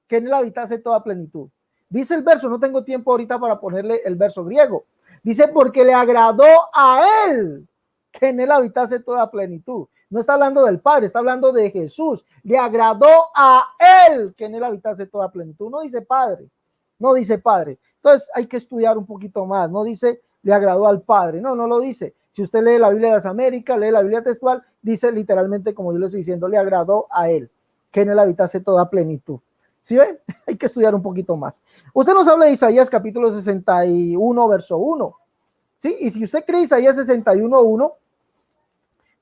que en él habitase toda plenitud. Dice el verso, no tengo tiempo ahorita para ponerle el verso griego. Dice porque le agradó a él que en él habitase toda plenitud. No está hablando del Padre, está hablando de Jesús. Le agradó a él que en él habitase toda plenitud. No dice Padre, no dice Padre. Entonces hay que estudiar un poquito más. No dice le agradó al Padre. No lo dice. Si usted lee la Biblia de las Américas, lee la Biblia textual, dice literalmente como yo le estoy diciendo, le agradó a él que en él habitase toda plenitud. ¿Sí ven? Hay que estudiar un poquito más. Usted nos habla de Isaías capítulo 61, verso 1. ¿Sí? Y si usted cree Isaías 61, 1,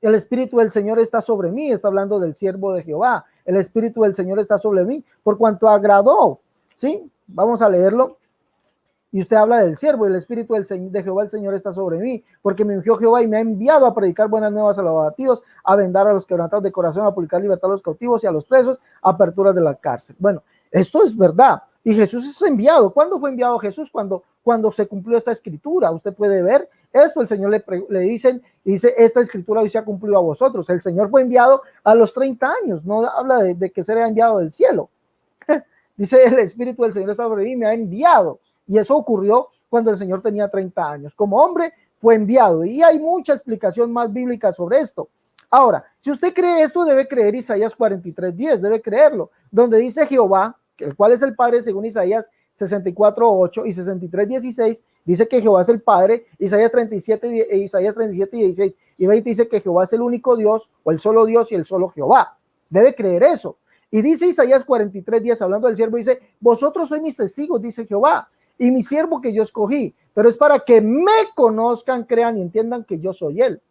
el Espíritu del Señor está sobre mí, está hablando del siervo de Jehová. El Espíritu del Señor está sobre mí, por cuanto agradó. ¿Sí? Vamos a leerlo. Y usted habla del siervo, y el Espíritu de Jehová el Señor está sobre mí, porque me ungió Jehová y me ha enviado a predicar buenas nuevas a los abatidos, a vendar a los quebrantados de corazón, a publicar libertad a los cautivos y a los presos, aperturas de la cárcel. Bueno, esto es verdad. Y Jesús es enviado. ¿Cuándo fue enviado Jesús? Cuando se cumplió esta escritura. Usted puede ver esto. El Señor le dice, esta escritura hoy se ha cumplido a vosotros. El Señor fue enviado a los 30 años. No habla de que será enviado del cielo. Dice, el Espíritu del Señor está sobre mí, me ha enviado. Y eso ocurrió cuando el Señor tenía 30 años. Como hombre fue enviado. Y hay mucha explicación más bíblica sobre esto. Ahora, si usted cree esto, debe creer Isaías 43:10, debe creerlo. Donde dice Jehová, el cual es el Padre, según Isaías, 64:8 y 63:16 dice que Jehová es el Padre. Isaías 37:16 y 20 dice que Jehová es el único Dios, o el solo Dios y el solo Jehová. Debe creer eso. Y dice Isaías 43:10, hablando del siervo, dice: vosotros sois mis testigos, dice Jehová, y mi siervo que yo escogí, pero es para que me conozcan, crean y entiendan que yo soy él.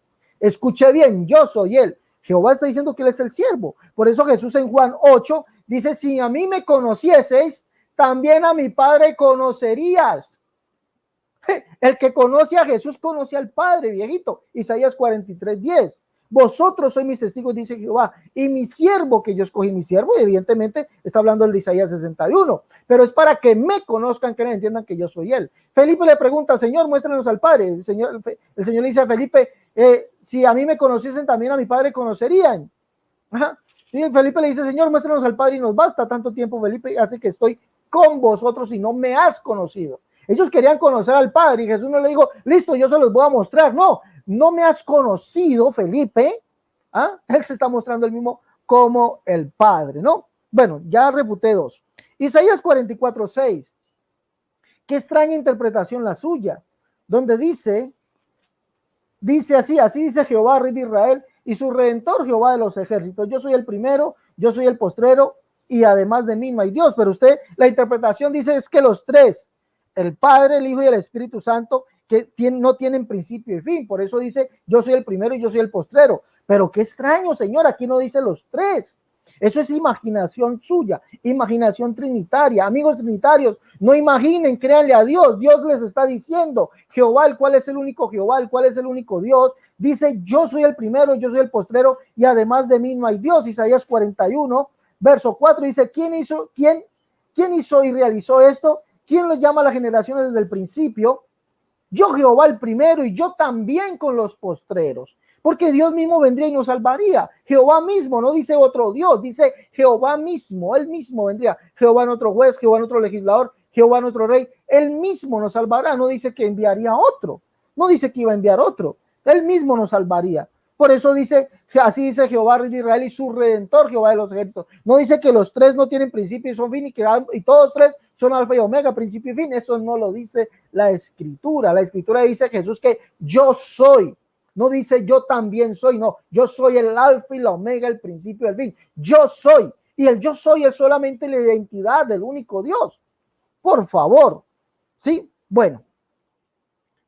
Escuche bien, yo soy él. Jehová está diciendo que él es el siervo. Por eso Jesús en Juan 8 dice: si a mí me conocieseis, también a mi Padre conocerías. El que conoce a Jesús conoce al Padre, viejito. Isaías 43:10. Vosotros sois mis testigos, dice Jehová, y mi siervo que yo escogí. Mi siervo, evidentemente, está hablando el de Isaías 61, pero es para que me conozcan, que entiendan que yo soy él. Felipe le pregunta: Señor, muéstranos al Padre. El Señor le dice a Felipe: si a mí me conociesen, también a mi Padre conocerían. Ajá. Y Felipe le dice: Señor, muéstranos al Padre y nos basta. Tanto tiempo, Felipe, hace que estoy con vosotros y no me has conocido. Ellos querían conocer al Padre y Jesús no le dijo: listo, yo se los voy a mostrar. No, no me has conocido, Felipe. ¿Ah? Él se está mostrando el mismo como el Padre, ¿no? Bueno, ya refuté dos. Isaías 44:6. Qué extraña interpretación la suya, donde dice así dice Jehová, Rey de Israel, y su Redentor, Jehová de los ejércitos: yo soy el primero, yo soy el postrero, y además de mí no hay Dios. Pero usted, la interpretación dice es que los tres, el Padre, el Hijo y el Espíritu Santo, que no tienen principio y fin. Por eso dice: yo soy el primero y yo soy el postrero. Pero qué extraño, Señor, aquí no dice los tres. Eso es imaginación suya, imaginación trinitaria. Amigos trinitarios, no imaginen, créanle a Dios. Dios les está diciendo: Jehová, el cual es el único Jehová, el cual es el único Dios, dice: yo soy el primero, yo soy el postrero, y además de mí no hay Dios. Isaías 41:4 dice: ¿quién hizo y realizó esto? ¿Quién lo llama a las generaciones desde el principio? Yo, Jehová, el primero, y yo también con los postreros. Porque Dios mismo vendría y nos salvaría. Jehová mismo, no dice otro Dios, dice Jehová mismo. Él mismo vendría. Jehová nuestro juez, Jehová nuestro legislador, Jehová nuestro rey. Él mismo nos salvará. No dice que enviaría otro. No dice que iba a enviar otro. Él mismo nos salvaría. Por eso dice, así dice Jehová, Rey de Israel, y su Redentor, Jehová de los ejércitos. No dice que los tres no tienen principio y son fin, y todos tres son alfa y omega, principio y fin. Eso no lo dice la Escritura. La Escritura dice Jesús que yo soy. No dice yo también soy, no. Yo soy el alfa y la omega, el principio y el fin. Yo soy. Y el yo soy es solamente la identidad del único Dios. Por favor. ¿Sí? Bueno.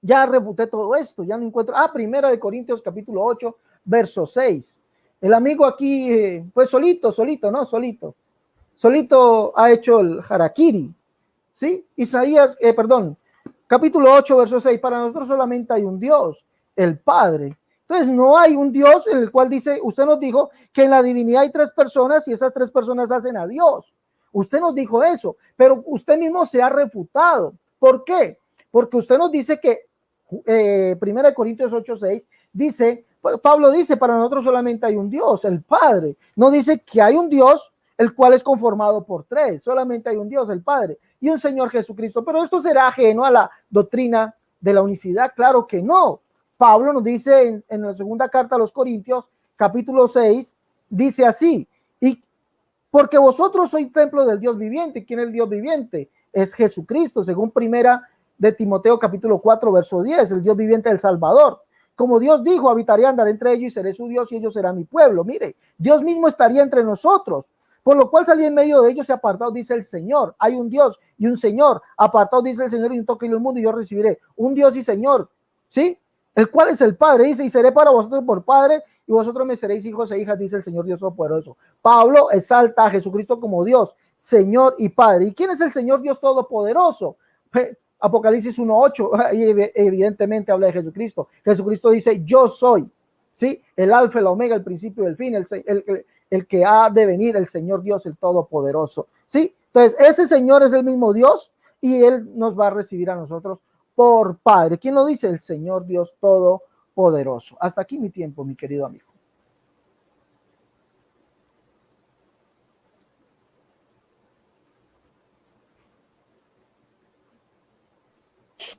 Ya refuté todo esto, ya no encuentro. Primera de Corintios capítulo 8, verso 6. El amigo aquí, pues solito ha hecho el harakiri, ¿sí? Capítulo 8, verso 6. Para nosotros solamente hay un Dios, el Padre. Entonces no hay un Dios en el cual dice, usted nos dijo que en la divinidad hay tres personas y esas tres personas hacen a Dios. Usted nos dijo eso, pero usted mismo se ha refutado. ¿Por qué? Porque usted nos dice que Primera de Corintios 8:6 dice, Pablo dice: para nosotros solamente hay un Dios, el Padre. No dice que hay un Dios el cual es conformado por tres. Solamente hay un Dios, el Padre, y un Señor Jesucristo. Pero esto será ajeno a la doctrina de la unicidad. Claro que no. Pablo nos dice en la segunda carta a los Corintios, capítulo 6, dice así: y porque vosotros sois templo del Dios viviente. ¿Quién es el Dios viviente? Es Jesucristo, según primera de Timoteo capítulo 4, verso 10, el Dios viviente del Salvador. Como Dios dijo: habitaré, andaré entre ellos y seré su Dios y ellos serán mi pueblo. Mire, Dios mismo estaría entre nosotros, por lo cual salí en medio de ellos y apartado, dice el Señor. Hay un Dios y un Señor. Apartado, dice el Señor, y un toque en el mundo y yo recibiré. Un Dios y Señor, ¿sí? El cual es el Padre. Dice: y seré para vosotros por Padre y vosotros me seréis hijos e hijas, dice el Señor Dios Todopoderoso. Pablo exalta a Jesucristo como Dios, Señor y Padre. ¿Y quién es el Señor Dios Todopoderoso? Apocalipsis 1:8, evidentemente habla de Jesucristo. Jesucristo dice: yo soy, ¿sí? El alfa, el omega, el principio y el fin, el que ha de venir, el Señor Dios, el Todopoderoso, ¿sí? Entonces, ese Señor es el mismo Dios y Él nos va a recibir a nosotros por Padre. ¿Quién lo dice? El Señor Dios Todopoderoso. Hasta aquí mi tiempo, mi querido amigo.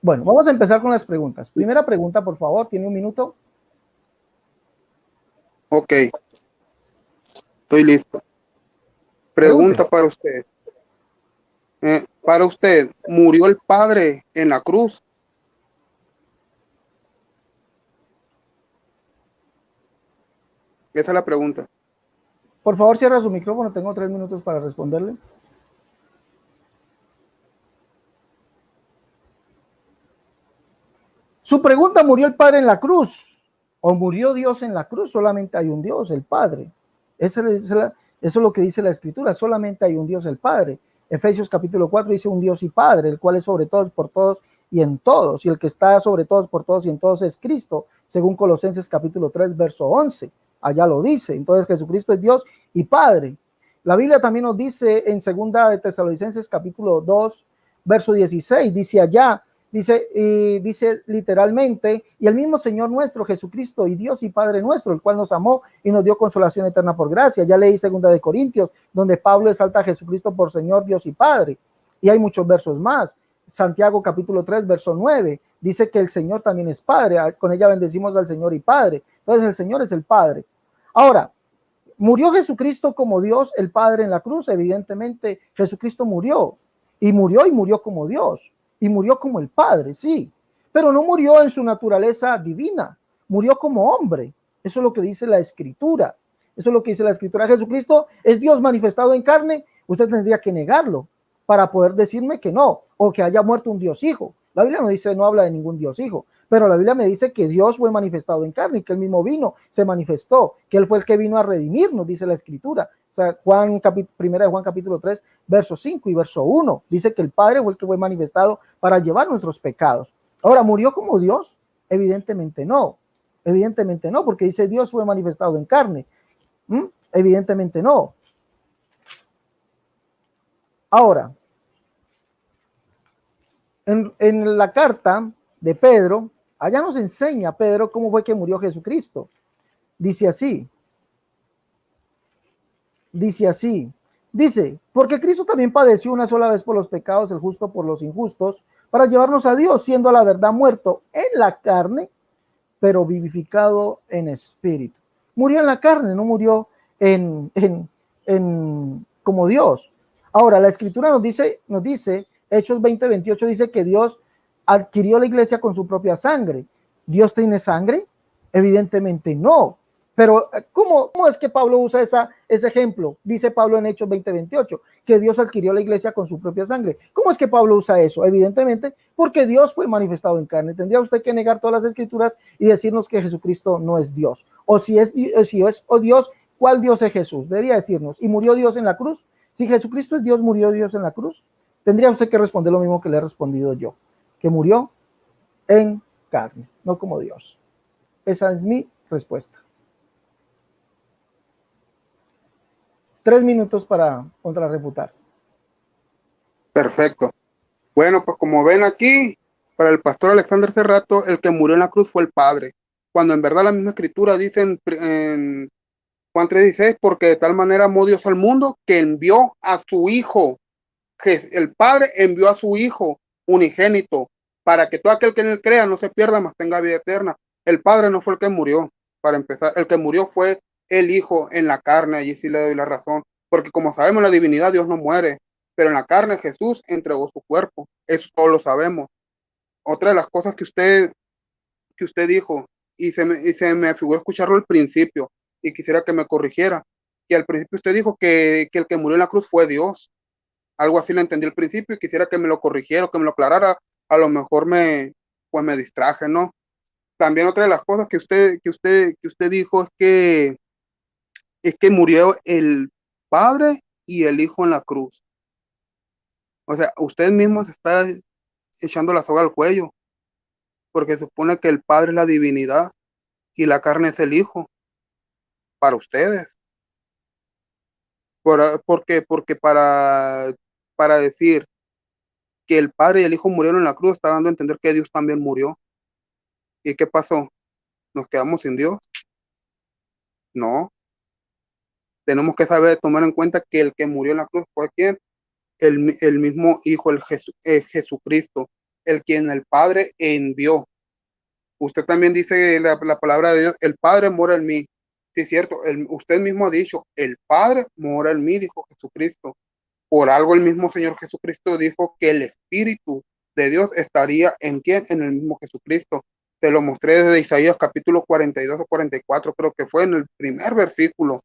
Bueno, vamos a empezar con las preguntas. Primera pregunta, por favor, ¿tiene un minuto? Ok. Estoy listo. Pregunta para usted. Para usted, ¿murió el Padre en la cruz? Esa es la pregunta. Por favor, cierra su micrófono, tengo 3 minutos para responderle. Su pregunta, ¿murió el Padre en la cruz? ¿O murió Dios en la cruz? Solamente hay un Dios, el Padre. Eso es lo que dice la Escritura, solamente hay un Dios, el Padre. Efesios capítulo 4 dice un Dios y Padre, el cual es sobre todos, por todos y en todos. Y el que está sobre todos, por todos y en todos es Cristo, según Colosenses capítulo 3, verso 11. Allá lo dice. Entonces Jesucristo es Dios y Padre. La Biblia también nos dice en segunda de Tesalonicenses capítulo 2, verso 16, dice allá, dice literalmente, y el mismo Señor nuestro Jesucristo y Dios y Padre nuestro, el cual nos amó y nos dio consolación eterna por gracia. Ya leí segunda de Corintios, donde Pablo exalta a Jesucristo por Señor, Dios y Padre. Y hay muchos versos más. Santiago capítulo 3, verso 9, dice que el Señor también es Padre. Con ella bendecimos al Señor y Padre. Entonces el Señor es el Padre. Ahora, ¿murió Jesucristo como Dios, el Padre en la cruz? Evidentemente, Jesucristo murió y murió como Dios y murió como el Padre, sí, pero no murió en su naturaleza divina, murió como hombre. Eso es lo que dice la Escritura. Eso es lo que dice la Escritura. Jesucristo es Dios manifestado en carne. Usted tendría que negarlo para poder decirme que no, o que haya muerto un Dios hijo. La Biblia no dice, no habla de ningún Dios hijo, pero la Biblia me dice que Dios fue manifestado en carne y que él mismo vino, se manifestó, que él fue el que vino a redimirnos, dice la Escritura. O sea, primera de Juan capítulo 3, verso 5 y verso 1, dice que el Padre fue el que fue manifestado para llevar nuestros pecados. Ahora, ¿murió como Dios? Evidentemente no, porque dice Dios fue manifestado en carne. Evidentemente no. Ahora, en la carta de Pedro, allá nos enseña Pedro cómo fue que murió Jesucristo. Dice así, porque Cristo también padeció una sola vez por los pecados, el justo por los injustos, para llevarnos a Dios, siendo a la verdad muerto en la carne, pero vivificado en espíritu. Murió en la carne, no murió como Dios. Ahora, la Escritura nos dice, Hechos 20:28 dice que Dios adquirió la iglesia con su propia sangre. ¿Dios tiene sangre? Evidentemente no. Pero ¿cómo es que Pablo usa ese ejemplo? Dice Pablo en Hechos 20:28, que Dios adquirió la iglesia con su propia sangre. ¿Cómo es que Pablo usa eso? Evidentemente, porque Dios fue manifestado en carne. Tendría usted que negar todas las escrituras y decirnos que Jesucristo no es Dios. O si es Dios, ¿cuál Dios es Jesús? Debería decirnos. ¿Y murió Dios en la cruz? Si Jesucristo es Dios, ¿murió Dios en la cruz? Tendría usted que responder lo mismo que le he respondido yo, que murió en carne, no como Dios. Esa es mi respuesta. 3 minutos para contrarrefutar. Perfecto. Bueno, pues como ven aquí, para el pastor Alexander Cerrato, el que murió en la cruz fue el Padre. Cuando en verdad la misma escritura dice en Juan 3:16, porque de tal manera amó Dios al mundo que envió a su Hijo. Que el Padre envió a su Hijo unigénito para que todo aquel que en él crea no se pierda, mas tenga vida eterna. El Padre no fue el que murió, para empezar. El que murió fue el Hijo en la carne. Allí sí le doy la razón, porque como sabemos, la divinidad, Dios no muere, pero en la carne Jesús entregó su cuerpo. Eso todos lo sabemos. Otra de las cosas que usted dijo, y se me figuró escucharlo al principio, y quisiera que me corrigiera, que al principio usted dijo que el que murió en la cruz fue Dios. Algo así le entendí al principio y quisiera que me lo corrigiera, que me lo aclarara. A lo mejor me distraje, ¿no? También otra de las cosas que usted dijo es que murió el Padre y el Hijo en la cruz. O sea, usted mismo se está echando la soga al cuello, porque supone que el Padre es la divinidad y la carne es el Hijo para ustedes. Porque para decir que el Padre y el Hijo murieron en la cruz está dando a entender que Dios también murió. ¿Y qué pasó? ¿Nos quedamos sin Dios? No. Tenemos que saber tomar en cuenta que el que murió en la cruz fue ¿quién? El mismo Hijo, Jesucristo, el quien el Padre envió. Usted también dice la palabra de Dios, el Padre mora en mí. Sí, es cierto, usted mismo ha dicho, el Padre mora en mí, dijo Jesucristo. Por algo el mismo Señor Jesucristo dijo que el Espíritu de Dios estaría ¿en quién? En el mismo Jesucristo. Te lo mostré desde Isaías capítulo 42 o 44, creo que fue en el primer versículo.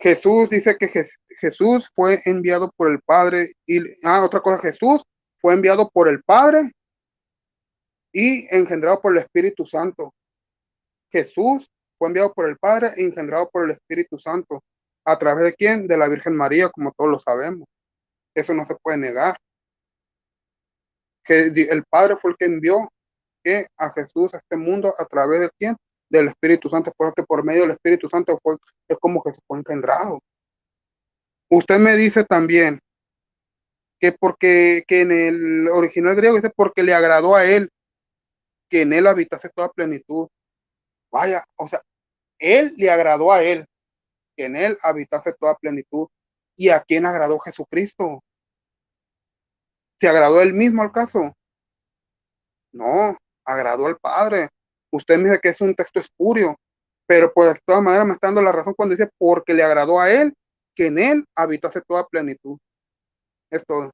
Jesús dice que Jesús fue enviado por el Padre y otra cosa, Jesús fue enviado por el Padre y engendrado por el Espíritu Santo. Jesús fue enviado por el Padre e engendrado por el Espíritu Santo. ¿A través de quién? De la Virgen María, como todos lo sabemos. Eso no se puede negar. Que el Padre fue el que envió a Jesús a este mundo a través de quién? Del Espíritu Santo, porque por medio del Espíritu Santo es como Jesús fue engendrado. Usted me dice también que porque que en el original griego dice porque le agradó a él que en él habitase toda plenitud. Vaya, o sea, él le agradó a él que en él habitase toda plenitud. ¿Y a quién agradó Jesucristo? ¿Se agradó él mismo al caso? No, agradó al Padre. Usted me dice que es un texto espurio, pero pues de todas maneras me está dando la razón cuando dice porque le agradó a él que en él habitase toda plenitud. Es todo.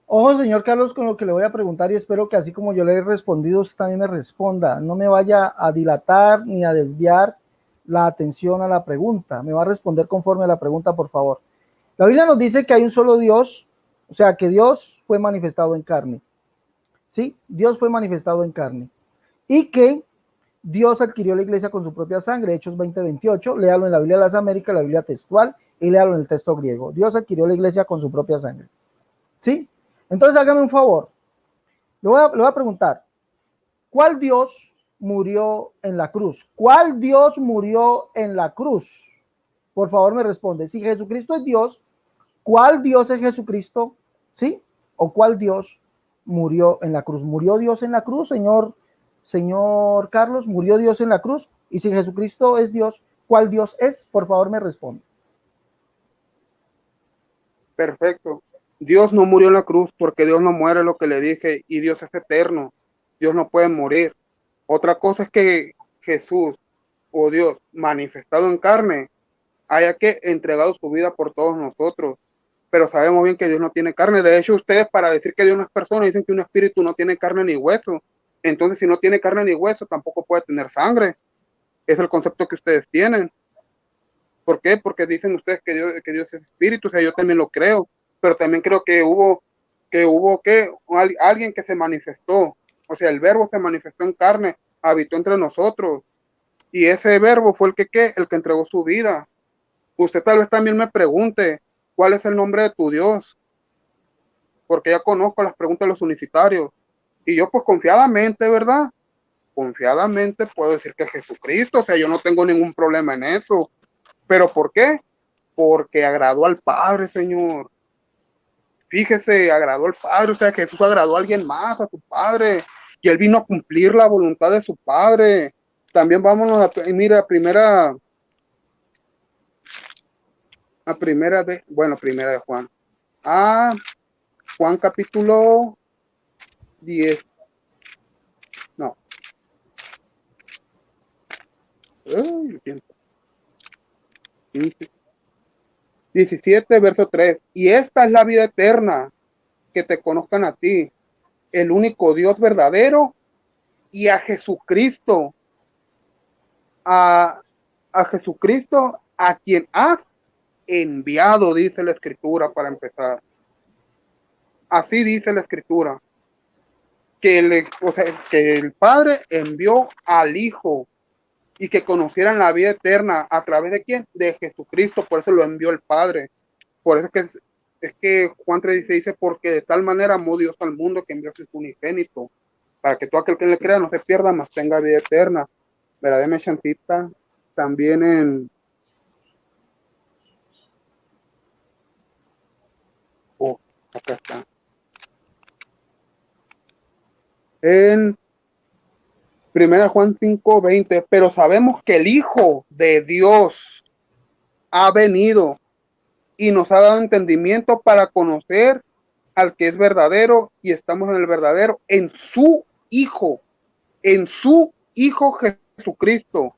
Ojo, señor Carlos, con lo que le voy a preguntar y espero que así como yo le he respondido, usted también me responda. No me vaya a dilatar ni a desviar la atención a la pregunta. Me va a responder conforme a la pregunta, por favor. La Biblia nos dice que hay un solo Dios, o sea, que Dios fue manifestado en carne. ¿Sí? Dios fue manifestado en carne. Y que Dios adquirió la iglesia con su propia sangre, Hechos 20:28, léalo en la Biblia de las Américas, la Biblia textual, y léalo en el texto griego. Dios adquirió la iglesia con su propia sangre. ¿Sí? Entonces hágame un favor. Le voy a preguntar, ¿cuál Dios murió en la cruz? ¿Cuál Dios murió en la cruz? Por favor me responde. Si Jesucristo es Dios, ¿cuál Dios es Jesucristo? ¿Sí? ¿O cuál Dios murió en la cruz? ¿Murió Dios en la cruz, señor Carlos? ¿Murió Dios en la cruz? Y si Jesucristo es Dios, ¿cuál Dios es? Por favor me responde. Perfecto. Dios no murió en la cruz porque Dios no muere, lo que le dije, y Dios es eterno. Dios no puede morir. Otra cosa es que Jesús o Dios manifestado en carne haya que entregado su vida por todos nosotros. Pero sabemos bien que Dios no tiene carne. De hecho, ustedes para decir que Dios no es persona dicen que un espíritu no tiene carne ni hueso. Entonces, si no tiene carne ni hueso, tampoco puede tener sangre. Es el concepto que ustedes tienen. ¿Por qué? Porque dicen ustedes que Dios es espíritu, o sea, yo también lo creo, pero también creo que hubo alguien que se manifestó, o sea, el verbo se manifestó en carne, habitó entre nosotros, y ese verbo fue el que entregó su vida. Usted tal vez también me pregunte, ¿cuál es el nombre de tu Dios? Porque ya conozco las preguntas de los universitarios, y yo pues confiadamente, ¿verdad? Confiadamente puedo decir que Jesucristo, o sea, yo no tengo ningún problema en eso. ¿Pero por qué? Porque agradó al Padre, Señor. Fíjese, agradó al Padre, o sea, Jesús agradó a alguien más, a su Padre, y Él vino a cumplir la voluntad de su Padre. También vámonos mira, primera de Juan. Juan capítulo 10. No. 17, verso 3. Y esta es la vida eterna, que te conozcan a ti, el único Dios verdadero, y a Jesucristo, a Jesucristo, a quien has enviado, dice la Escritura para empezar. Así dice la Escritura, que el Padre envió al Hijo y que conocieran la vida eterna a través de quién, de Jesucristo. Por eso lo envió el Padre. Por eso es que Juan 3:16 dice, porque de tal manera amó Dios al mundo que envió a su unigénito, para que todo aquel que le crea no se pierda, mas tenga vida eterna. ¿Verdad? Deme chancita. También en acá está. En 1 Juan 5:20, pero sabemos que el Hijo de Dios ha venido y nos ha dado entendimiento para conocer al que es verdadero, y estamos en el verdadero, en su Hijo Jesucristo.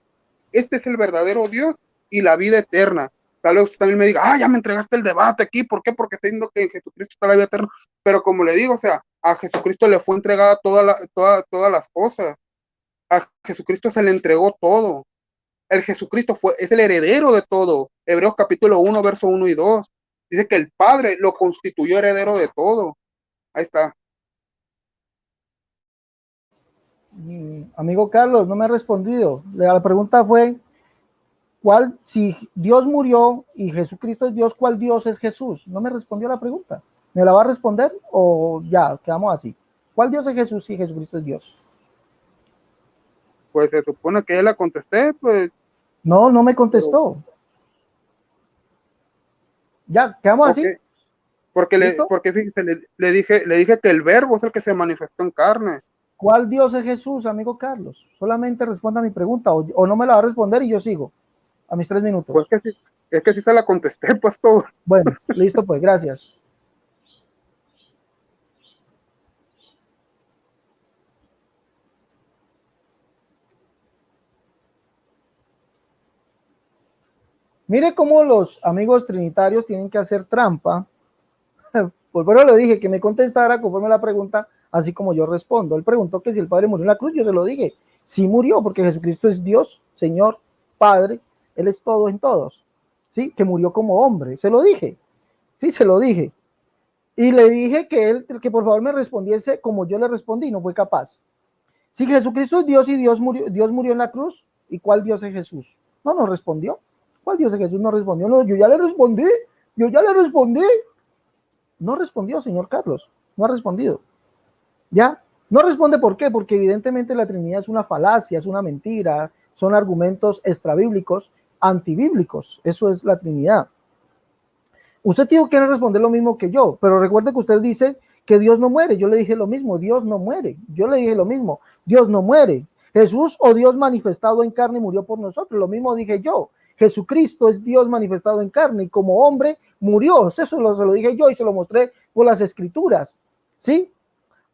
Este es el verdadero Dios y la vida eterna. Tal vez usted también me diga, ya me entregaste el debate aquí, ¿por qué? Porque está diciendo que en Jesucristo está la vida eterna. Pero como le digo, o sea, a Jesucristo le fue entregada todas las cosas. A Jesucristo se le entregó todo. El Jesucristo es el heredero de todo. Hebreos capítulo 1, verso 1 y 2. Dice que el Padre lo constituyó heredero de todo. Ahí está. Amigo Carlos, no me ha respondido. La pregunta fue, si Dios murió y Jesucristo es Dios, ¿cuál Dios es Jesús? No me respondió la pregunta. ¿Me la va a responder o ya, quedamos así? ¿Cuál Dios es Jesús si Jesucristo es Dios? Pues se supone que ya la contesté, pues. No, no me Pero, contestó. Ya, quedamos okay. así. ¿Listo? Porque fíjese, le dije que el verbo es el que se manifestó en carne. ¿Cuál Dios es Jesús, amigo Carlos? Solamente responda a mi pregunta o no me la va a responder y yo sigo a mis 3 Pues minutos. es que sí se la contesté, pues todo. Bueno, listo pues, gracias. Mire cómo los amigos trinitarios tienen que hacer trampa. Por eso le dije que me contestara conforme a la pregunta, así como yo respondo. Él preguntó que si el Padre murió en la cruz, yo se lo dije. Sí murió, porque Jesucristo es Dios, Señor, Padre, Él es todo en todos. Sí, que murió como hombre. Se lo dije. Sí, se lo dije. Y le dije que por favor me respondiese como yo le respondí, no fue capaz. Si Jesucristo es Dios y Dios murió en la cruz, ¿y cuál Dios es Jesús? No respondió. ¿Cuál Dios es Jesús? No respondió. No, yo ya le respondí. Yo ya le respondí. No respondió, señor Carlos. No ha respondido. ¿Ya? No responde ¿por qué? Porque evidentemente la Trinidad es una falacia, es una mentira, son argumentos extrabíblicos, antibíblicos. Eso es la Trinidad. Usted tiene que responder lo mismo que yo, pero recuerde que usted dice que Dios no muere. Yo le dije lo mismo, Dios no muere. Yo le dije lo mismo, Dios no muere. Jesús o Dios manifestado en carne murió por nosotros. Lo mismo dije yo. Jesucristo es Dios manifestado en carne y como hombre murió. Eso se lo dije yo y se lo mostré por las escrituras. ¿Sí?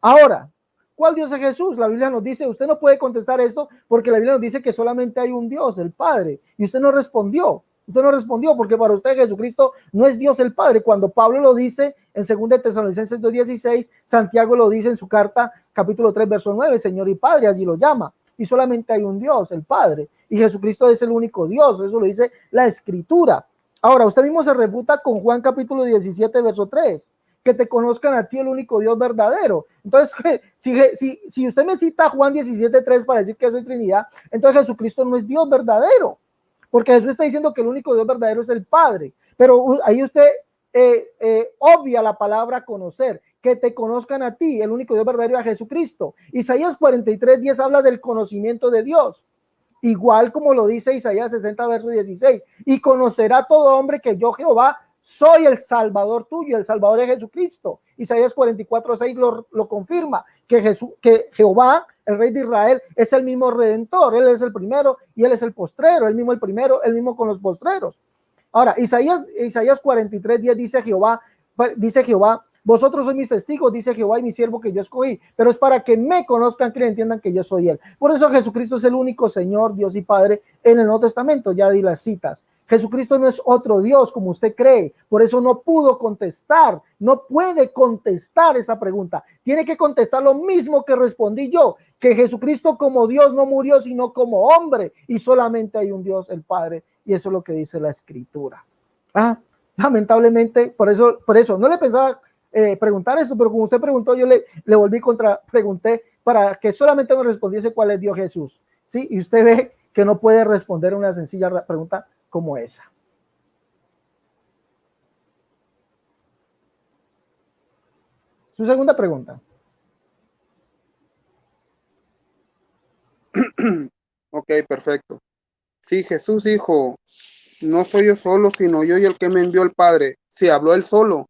Ahora, ¿cuál Dios es Jesús? La Biblia nos dice, usted no puede contestar esto porque la Biblia nos dice que solamente hay un Dios, el Padre. Y usted no respondió. Usted no respondió porque para usted Jesucristo no es Dios el Padre. Cuando Pablo lo dice en 2 Tesalonicenses 2:16, Santiago lo dice en su carta capítulo 3, verso 9, Señor y Padre, allí lo llama. Y solamente hay un Dios, el Padre. Y Jesucristo es el único Dios. Eso lo dice la Escritura. Ahora, usted mismo se refuta con Juan capítulo 17, verso 3, que te conozcan a ti el único Dios verdadero. Entonces, si usted me cita Juan 17:3 para decir que eso es Trinidad, entonces Jesucristo no es Dios verdadero, porque Jesús está diciendo que el único Dios verdadero es el Padre. Pero ahí usted obvia la palabra conocer, que te conozcan a ti, el único Dios verdadero, a Jesucristo. Isaías 43:10 habla del conocimiento de Dios. Igual como lo dice Isaías 60, verso 16, y conocerá todo hombre que yo, Jehová, soy el Salvador tuyo, el Salvador es Jesucristo. Isaías 44:6 lo confirma, que Jehová, el Rey de Israel, es el mismo Redentor, Él es el primero y Él es el postrero, Él mismo el primero, Él mismo con los postreros. Ahora, Isaías 43:10 dice Jehová, vosotros sois mis testigos, dice Jehová, y mi siervo que yo escogí, pero es para que me conozcan, que entiendan que yo soy Él. Por eso Jesucristo es el único Señor, Dios y Padre en el Nuevo Testamento. Ya di las citas. Jesucristo no es otro Dios como usted cree, por eso no pudo contestar, no puede contestar esa pregunta. Tiene que contestar lo mismo que respondí yo, que Jesucristo como Dios no murió, sino como hombre, y solamente hay un Dios, el Padre, y eso es lo que dice la Escritura. Lamentablemente, por eso, no le pensaba preguntar eso, pero como usted preguntó, yo le volví pregunté para que solamente me respondiese cuál es Dios Jesús. ¿Sí? Y usted ve que no puede responder una sencilla pregunta como esa. Su segunda pregunta. Ok, perfecto. Sí, Jesús dijo, no soy yo solo, sino yo y el que me envió el Padre. Sí, habló él solo.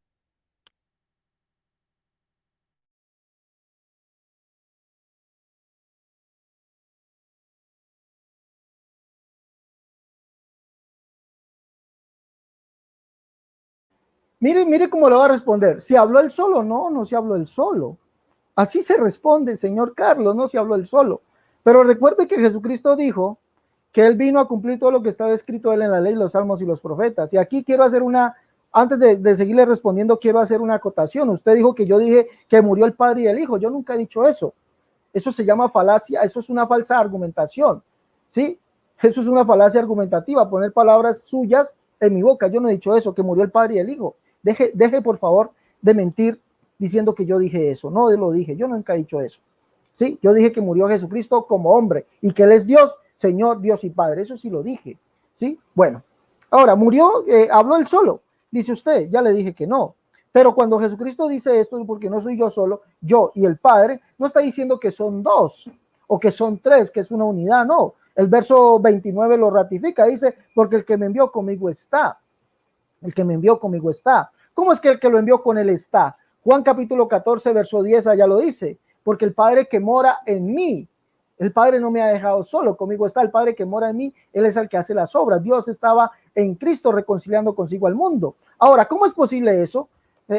Mire cómo le va a responder. ¿Si habló él solo? No, no se habló él solo. Así se responde, señor Carlos, no se habló él solo. Pero recuerde que Jesucristo dijo que él vino a cumplir todo lo que estaba escrito él en la ley, los salmos y los profetas. Y aquí quiero hacer antes de seguirle respondiendo, quiero hacer una acotación. Usted dijo que yo dije que murió el Padre y el Hijo. Yo nunca he dicho eso. Eso se llama falacia, eso es una falsa argumentación, ¿sí? Eso es una falacia argumentativa, poner palabras suyas en mi boca. Yo no he dicho eso, que murió el Padre y el Hijo. Deje por favor de mentir diciendo que yo dije eso. No lo dije, yo nunca he dicho eso. ¿Sí? Yo dije que murió Jesucristo como hombre y que él es Dios, Señor, Dios y Padre. Eso sí lo dije. ¿Sí? Bueno, ahora murió, habló él solo. Dice usted, ya le dije que no. Pero cuando Jesucristo dice esto, porque no soy yo solo, yo y el Padre, no está diciendo que son dos o que son tres, que es una unidad, no. El verso 29 lo ratifica, dice, porque el que me envió conmigo está. El que me envió conmigo está. ¿Cómo es que el que lo envió con él está? Juan capítulo 14, verso 10, allá lo dice, porque el Padre que mora en mí, el Padre no me ha dejado solo, conmigo está el Padre que mora en mí, Él es el que hace las obras. Dios estaba en Cristo reconciliando consigo al mundo. Ahora, ¿cómo es posible eso?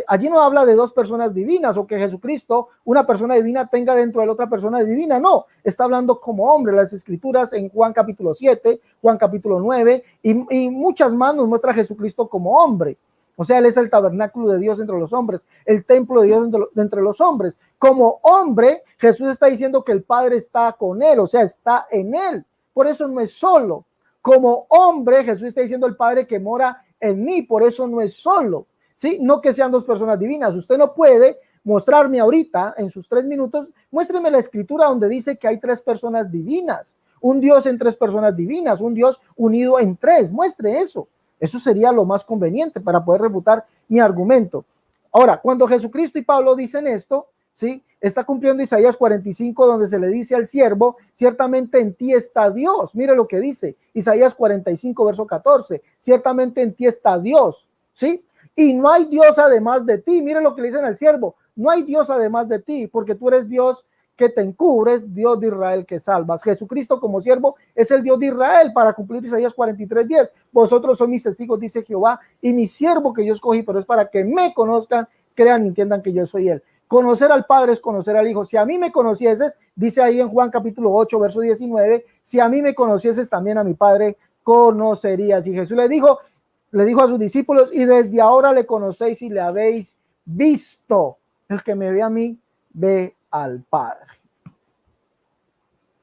Allí no habla de dos personas divinas o que Jesucristo, una persona divina, tenga dentro de la otra persona divina. No, está hablando como hombre. Las escrituras en Juan capítulo 7, Juan capítulo 9 y muchas más nos muestra a Jesucristo como hombre. O sea, Él es el tabernáculo de Dios entre los hombres, el templo de Dios entre los hombres. Como hombre, Jesús está diciendo que el Padre está con Él, o sea, está en Él. Por eso no es solo. Como hombre, Jesús está diciendo el Padre que mora en mí, por eso no es solo. ¿Sí? No que sean dos personas divinas. Usted no puede mostrarme ahorita, en sus 3 minutos, muéstreme la escritura donde dice que hay 3 personas divinas, un Dios en 3 personas divinas, un Dios unido en 3. Muestre eso. Eso sería lo más conveniente para poder refutar mi argumento. Ahora, cuando Jesucristo y Pablo dicen esto, ¿sí? Está cumpliendo Isaías 45, donde se le dice al siervo, ciertamente en ti está Dios. Mire lo que dice Isaías 45, verso 14, ciertamente en ti está Dios, ¿sí? Y no hay Dios además de ti. Mire lo que le dicen al siervo, no hay Dios además de ti, porque tú eres Dios que te encubres, Dios de Israel que salvas. Jesucristo como siervo es el Dios de Israel para cumplir Isaías 43:10. Vosotros sois mis testigos, dice Jehová, y mi siervo que yo escogí, pero es para que me conozcan, crean y entiendan que yo soy Él. Conocer al Padre es conocer al Hijo. Si a mí me conocieses, dice ahí en Juan capítulo 8, verso 19, si a mí me conocieses, también a mi Padre conocerías. Y Jesús le dijo a sus discípulos, y desde ahora le conocéis y le habéis visto. El que me ve a mí, ve al Padre.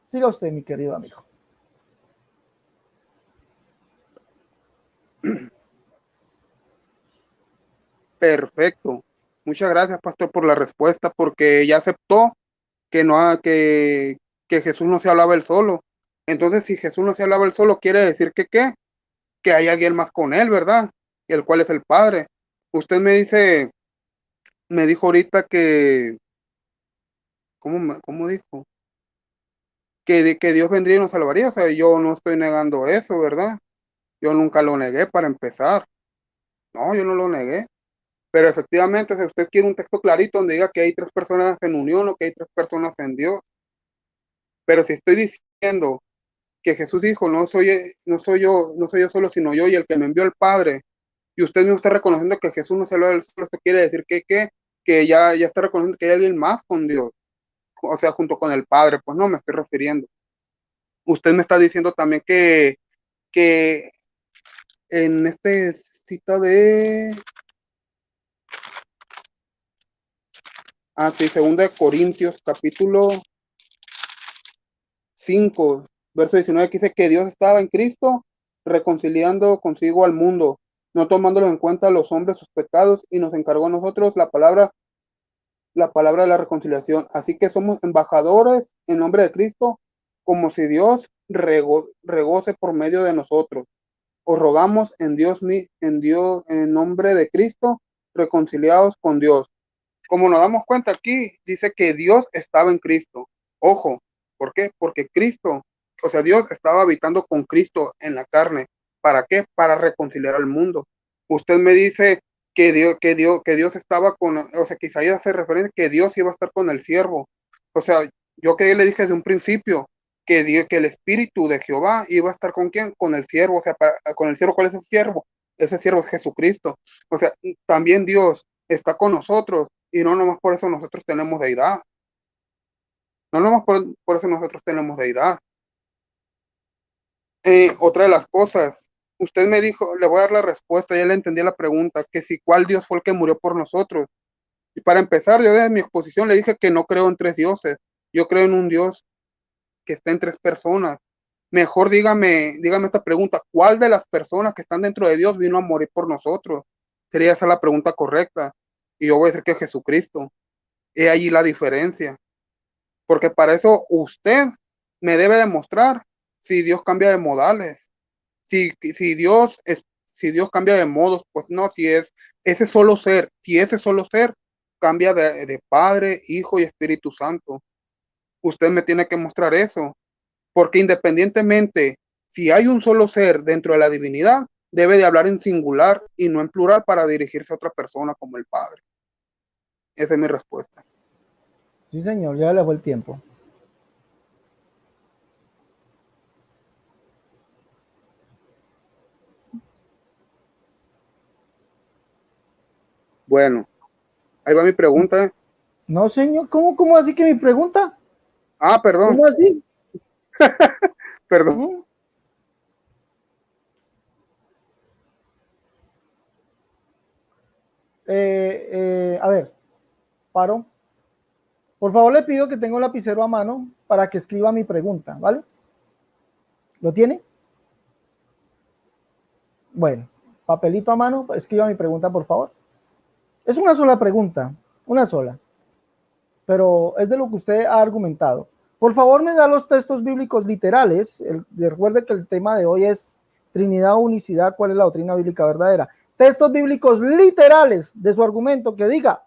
Siga usted, mi querido amigo. Perfecto. Muchas gracias, pastor, por la respuesta, porque ya aceptó que no que Jesús no se hablaba él solo. Entonces, si Jesús no se hablaba él solo, quiere decir que ¿qué? Que hay alguien más con él, ¿verdad? El cual es el Padre. Usted me dijo ahorita que, ¿cómo dijo? Que Dios vendría y nos salvaría. O sea, yo no estoy negando eso, ¿verdad? Yo nunca lo negué para empezar. No, yo no lo negué. Pero efectivamente, si usted quiere un texto clarito donde diga que hay 3 personas en unión o que hay 3 personas en Dios. Pero si estoy diciendo que Jesús dijo, no soy yo solo, sino yo y el que me envió el Padre, y usted mismo está reconociendo que Jesús no se lo solo, esto quiere decir que ya está reconociendo que hay alguien más con Dios, o sea, junto con el Padre. Pues no me estoy refiriendo. Usted me está diciendo también que en este cita de sí, 2 Corintios capítulo 5, verso 19, que dice que Dios estaba en Cristo reconciliando consigo al mundo, no tomándolos en cuenta a los hombres sus pecados, y nos encargó a nosotros la palabra de la reconciliación. Así que somos embajadores en nombre de Cristo, como si Dios regoce por medio de nosotros. Os rogamos en nombre de Cristo, reconciliados con Dios. Como nos damos cuenta aquí, dice que Dios estaba en Cristo. Ojo, ¿por qué? Porque Cristo, o sea, Dios estaba habitando con Cristo en la carne. ¿Para qué? Para reconciliar al mundo. Usted me dice que Dios estaba o sea, que Isaías hace referencia que Dios iba a estar con el siervo. O sea, yo que le dije desde un principio que el espíritu de Jehová iba a estar con quién, con el siervo. O sea, con el siervo, ¿cuál es el siervo? ese siervo es Jesucristo. O sea, también Dios está con nosotros y no nomás por eso nosotros tenemos deidad. No nomás por eso nosotros tenemos deidad. Otra de las cosas, usted me dijo, le voy a dar la respuesta, ya le entendí la pregunta, que si cuál Dios fue el que murió por nosotros. Y para empezar, yo desde mi exposición le dije que no creo en tres dioses, yo creo en un Dios que está en tres personas. Mejor dígame esta pregunta, ¿cuál de las personas que están dentro de Dios vino a morir por nosotros? Sería esa la pregunta correcta. Y yo voy a decir que es Jesucristo. He allí la diferencia. Porque para eso usted me debe demostrar si Dios cambia de modales. Si Dios cambia de modos, pues no, si es ese solo ser, si ese solo ser cambia de Padre, Hijo y Espíritu Santo. Usted me tiene que mostrar eso. Porque independientemente, si hay un solo ser dentro de la divinidad, debe de hablar en singular y no en plural para dirigirse a otra persona como el Padre. Esa es mi respuesta. Sí, señor, ya le fue el tiempo. Bueno, ahí va mi pregunta. No, señor, ¿cómo así que mi pregunta? Ah, perdón, ¿Cómo así? perdón. ¿Mm? A ver, paro. Por favor, le pido que tenga un lapicero a mano para que escriba mi pregunta, ¿vale? ¿Lo tiene? Bueno, papelito a mano, escriba mi pregunta, por favor. Es una sola pregunta, una sola, pero es de lo que usted ha argumentado. Por favor, me da los textos bíblicos literales. Recuerde que el tema de hoy es Trinidad o unicidad, ¿cuál es la doctrina bíblica verdadera? Textos bíblicos literales de su argumento que diga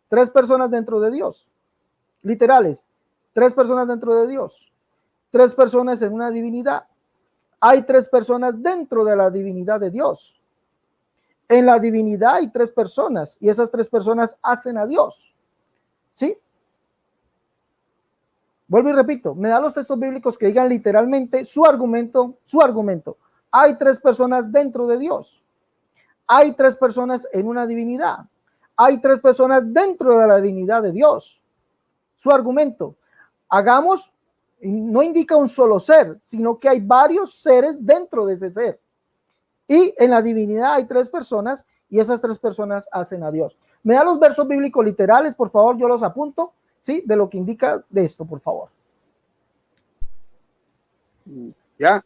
tres personas dentro de Dios. Literales, tres personas dentro de Dios, tres personas en una divinidad. Hay tres personas dentro de la divinidad de Dios. En la divinidad hay tres personas y esas tres personas hacen a Dios. ¿Sí? Vuelvo y repito, me da los textos bíblicos que digan literalmente su argumento, su argumento. Hay tres personas dentro de Dios. Hay tres personas en una divinidad. Hay tres personas dentro de la divinidad de Dios. Su argumento. Hagamos, no indica un solo ser, sino que hay varios seres dentro de ese ser. Y en la divinidad hay tres personas y esas tres personas hacen a Dios. Me da los versos bíblicos literales, por favor, yo los apunto, ¿sí? De lo que indica de esto, por favor. Ya.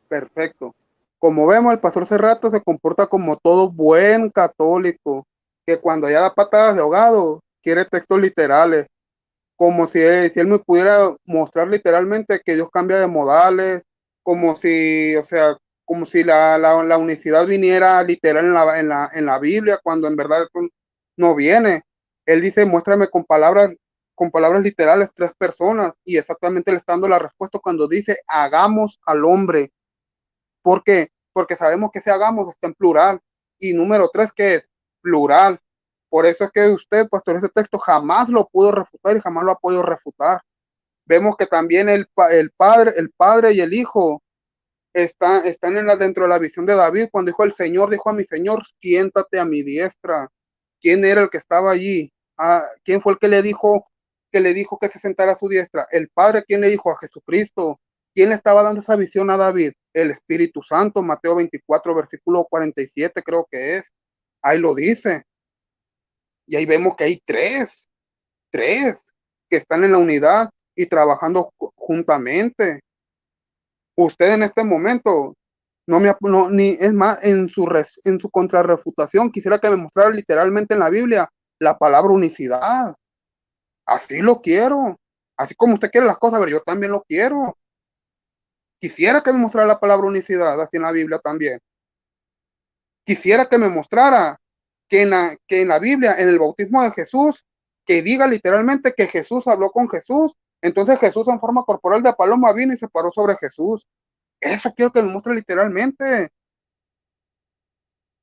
Perfecto. Como vemos, el pastor Cerrato se comporta como todo buen católico, que cuando ya da patadas de ahogado, quiere textos literales, como si él me pudiera mostrar literalmente que Dios cambia de modales, como si, o sea, como si la unicidad viniera literal en la Biblia, cuando en verdad no viene. Él dice, muéstrame con palabras literales tres personas, y exactamente le está dando la respuesta cuando dice, hagamos al hombre. ¿Por qué? Porque sabemos que ese hagamos está en plural. Y número tres, ¿qué es? Plural. Por eso es que usted, pastor, ese texto jamás lo pudo refutar y jamás lo ha podido refutar. Vemos que también el padre y el hijo están dentro de la visión de David, cuando dijo el Señor, dijo a mi Señor, siéntate a mi diestra. ¿Quién era el que estaba allí? ¿Quién fue el que le dijo que se sentara a su diestra? El Padre. ¿Quién le dijo? A Jesucristo. ¿Quién le estaba dando esa visión a David? El Espíritu Santo. Mateo 24, versículo 47, creo que es. Ahí lo dice. Y ahí vemos que hay tres que están en la unidad y trabajando juntamente. Usted en este momento ni es más, en su contrarrefutación quisiera que me mostrara literalmente en la Biblia la palabra unicidad. Así lo quiero. Así como usted quiere las cosas, pero yo también lo quiero. Quisiera que me mostrara la palabra unicidad así en la Biblia también. Quisiera que me mostrara que en la Biblia, en el bautismo de Jesús, que diga literalmente que Jesús habló con Jesús. Entonces Jesús en forma corporal de paloma vino y se paró sobre Jesús. Eso quiero que me muestre literalmente.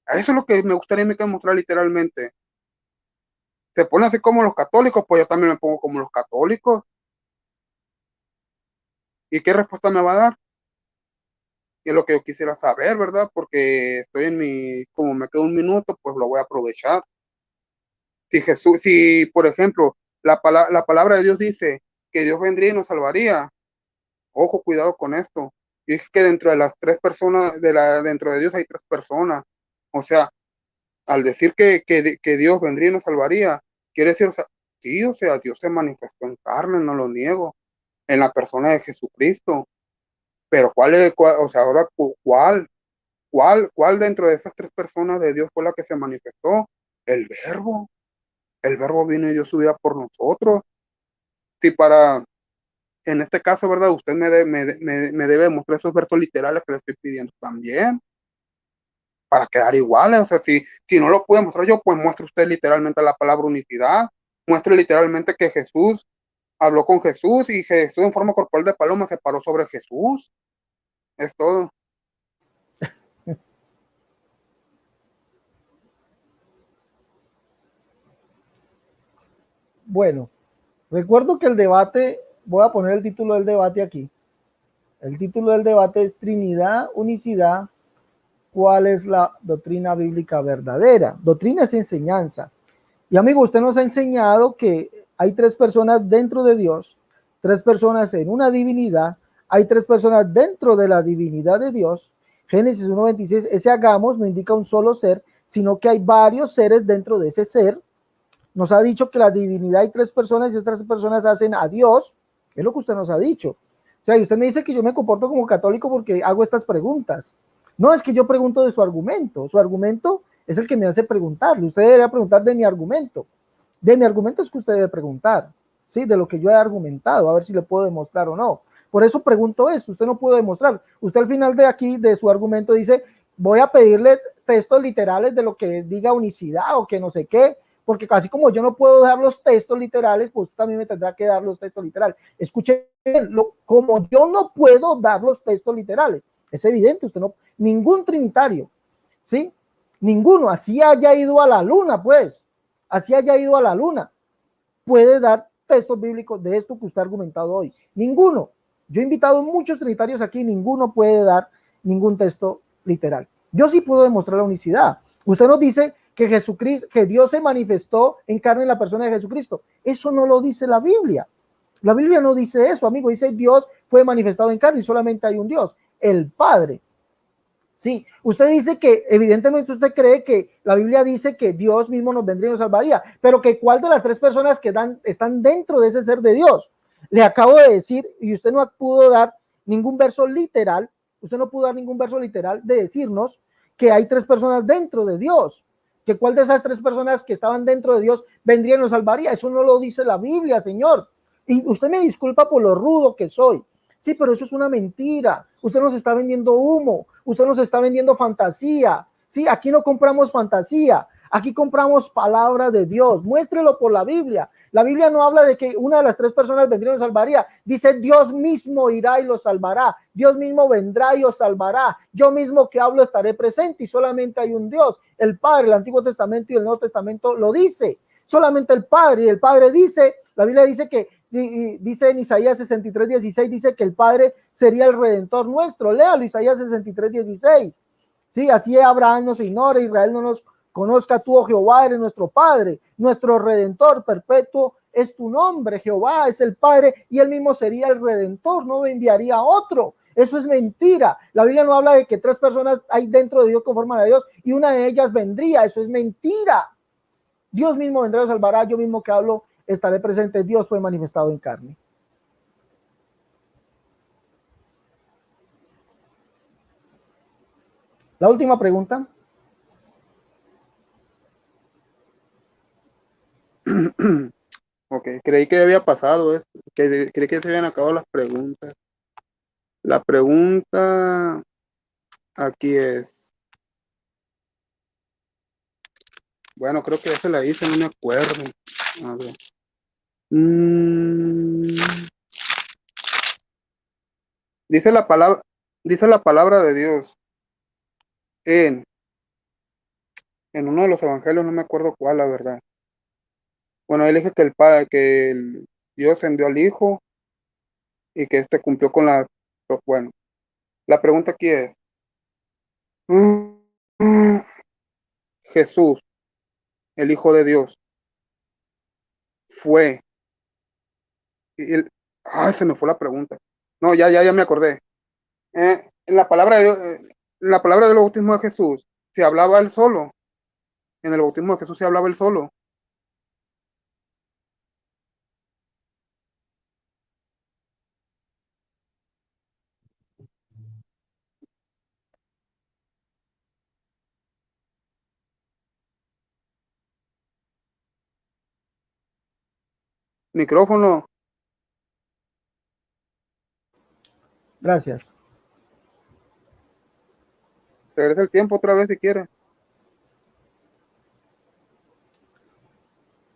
Eso es lo que me gustaría a mí que me mostrara literalmente. Se pone así como los católicos, pues yo también me pongo como los católicos. ¿Y qué respuesta me va a dar? Y es lo que yo quisiera saber, ¿verdad? Porque estoy en como me queda un minuto, pues lo voy a aprovechar. Si Jesús, si por ejemplo, la palabra de Dios dice que Dios vendría y nos salvaría, ojo, cuidado con esto. Y es que dentro de las tres personas, dentro de Dios hay tres personas. O sea, al decir que Dios vendría y nos salvaría, quiere decir, o sea, sí, o sea, Dios se manifestó en carne, no lo niego, en la persona de Jesucristo. Pero o sea, ahora, ¿cuál dentro de esas tres personas de Dios fue la que se manifestó? El verbo. El verbo vino y dio su vida por nosotros. Si en este caso, ¿verdad? Usted me debe mostrar esos versos literales que le estoy pidiendo también, para quedar iguales. O sea, si no lo puede mostrar yo, pues muestre usted literalmente la palabra unicidad, muestre literalmente que Jesús habló con Jesús y Jesús en forma corporal de paloma se paró sobre Jesús. Es todo. Bueno, recuerdo que el debate, voy a poner el título del debate aquí. El título del debate es Trinidad, Unicidad, ¿cuál es la doctrina bíblica verdadera? Doctrina es enseñanza. Y amigo, usted nos ha enseñado que hay tres personas dentro de Dios, tres personas en una divinidad, hay tres personas dentro de la divinidad de Dios. Génesis 1:26, ese hagamos no indica un solo ser, sino que hay varios seres dentro de ese ser. Nos ha dicho que la divinidad hay tres personas y estas tres personas hacen a Dios. Es lo que usted nos ha dicho. O sea, y usted me dice que yo me comporto como católico porque hago estas preguntas. No, es que yo pregunto de su argumento. Su argumento es el que me hace preguntarle. Usted debería preguntar de mi argumento. De mi argumento es que usted debe preguntar, ¿sí? De lo que yo he argumentado, a ver si le puedo demostrar o no. Por eso pregunto eso. Usted no puede demostrar. Usted al final de aquí, de su argumento, dice, voy a pedirle textos literales de lo que diga unicidad o que no sé qué, porque casi como yo no puedo dar los textos literales, pues también me tendrá que dar los textos literales. Escuchen, como yo no puedo dar los textos literales, es evidente, usted no, ningún trinitario, ¿sí? Ninguno, así haya ido a la luna, pues, así haya ido a la luna, puede dar textos bíblicos de esto que usted ha argumentado hoy. Ninguno. Yo he invitado muchos trinitarios aquí, ninguno puede dar ningún texto literal. Yo sí puedo demostrar la unicidad. Usted nos dice que Jesucristo, que Dios se manifestó en carne en la persona de Jesucristo. Eso no lo dice la Biblia. La Biblia no dice eso, amigo. Dice Dios fue manifestado en carne y solamente hay un Dios, el Padre. Sí, usted dice que evidentemente usted cree que la Biblia dice que Dios mismo nos vendría y nos salvaría, pero que cuál de las tres personas que están dentro de ese ser de Dios. Le acabo de decir, y usted no pudo dar ningún verso literal, usted no pudo dar ningún verso literal de decirnos que hay tres personas dentro de Dios, que cuál de esas tres personas que estaban dentro de Dios vendría y nos salvaría. Eso no lo dice la Biblia, señor. Y usted me disculpa por lo rudo que soy. Sí, pero eso es una mentira. Usted nos está vendiendo humo, usted nos está vendiendo fantasía. Sí, aquí no compramos fantasía, aquí compramos palabra de Dios. Muéstrelo por la Biblia. La Biblia no habla de que una de las tres personas vendría y los salvaría. Dice Dios mismo irá y los salvará. Dios mismo vendrá y os salvará. Yo mismo que hablo estaré presente y solamente hay un Dios. El Padre, el Antiguo Testamento y el Nuevo Testamento lo dice. Solamente el Padre, y el Padre dice, la Biblia dice que dice en Isaías 63:16, dice que el Padre sería el Redentor nuestro. Léalo, Isaías 63:16. Sí, así Abraham nos ignora, Israel no nos conozca, tú, oh Jehová, eres nuestro Padre, nuestro Redentor perpetuo es tu nombre. Jehová es el Padre y él mismo sería el Redentor, no enviaría a otro. Eso es mentira. La Biblia no habla de que tres personas hay dentro de Dios conforman a Dios y una de ellas vendría. Eso es mentira. Dios mismo vendrá y salvará. Yo mismo que hablo estaré presente. Dios fue manifestado en carne. La última pregunta. Ok, creí que había pasado esto, creí que se habían acabado las preguntas. La pregunta aquí es, bueno, creo que ya se la hice, no me acuerdo. A ver. Dice dice la palabra de Dios en, en uno de los evangelios, no me acuerdo cuál, la verdad. Bueno, él dice que Dios envió al Hijo y que este cumplió con pero bueno, la pregunta aquí es, Jesús, el Hijo de Dios, fue, se me fue la pregunta. No, ya me acordé. En la palabra de Dios, en la palabra del bautismo de Jesús, se hablaba él solo. En el bautismo de Jesús se hablaba él solo. Micrófono, Gracias. regresa el tiempo otra vez si quiere.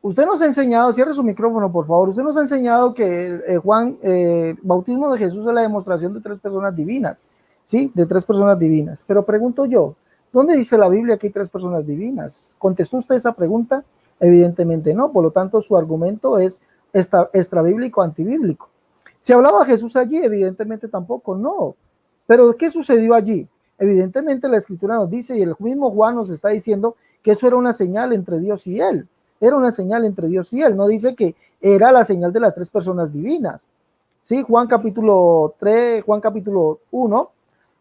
Usted nos ha enseñado, cierre su micrófono, por favor. Usted nos ha enseñado que Juan, bautismo de Jesús es la demostración de tres personas divinas, ¿sí? De tres personas divinas. Pero pregunto yo, ¿dónde dice la Biblia que hay tres personas divinas? ¿Contestó usted esa pregunta? Evidentemente no. Por lo tanto, su argumento es extrabíblico, antibíblico. ¿Se hablaba Jesús allí? Evidentemente tampoco, no. Pero ¿qué sucedió allí? Evidentemente la Escritura nos dice, y el mismo Juan nos está diciendo, que eso era una señal entre Dios y él. Era una señal entre Dios y él. No dice que era la señal de las tres personas divinas. Sí, Juan capítulo 3, Juan capítulo 1.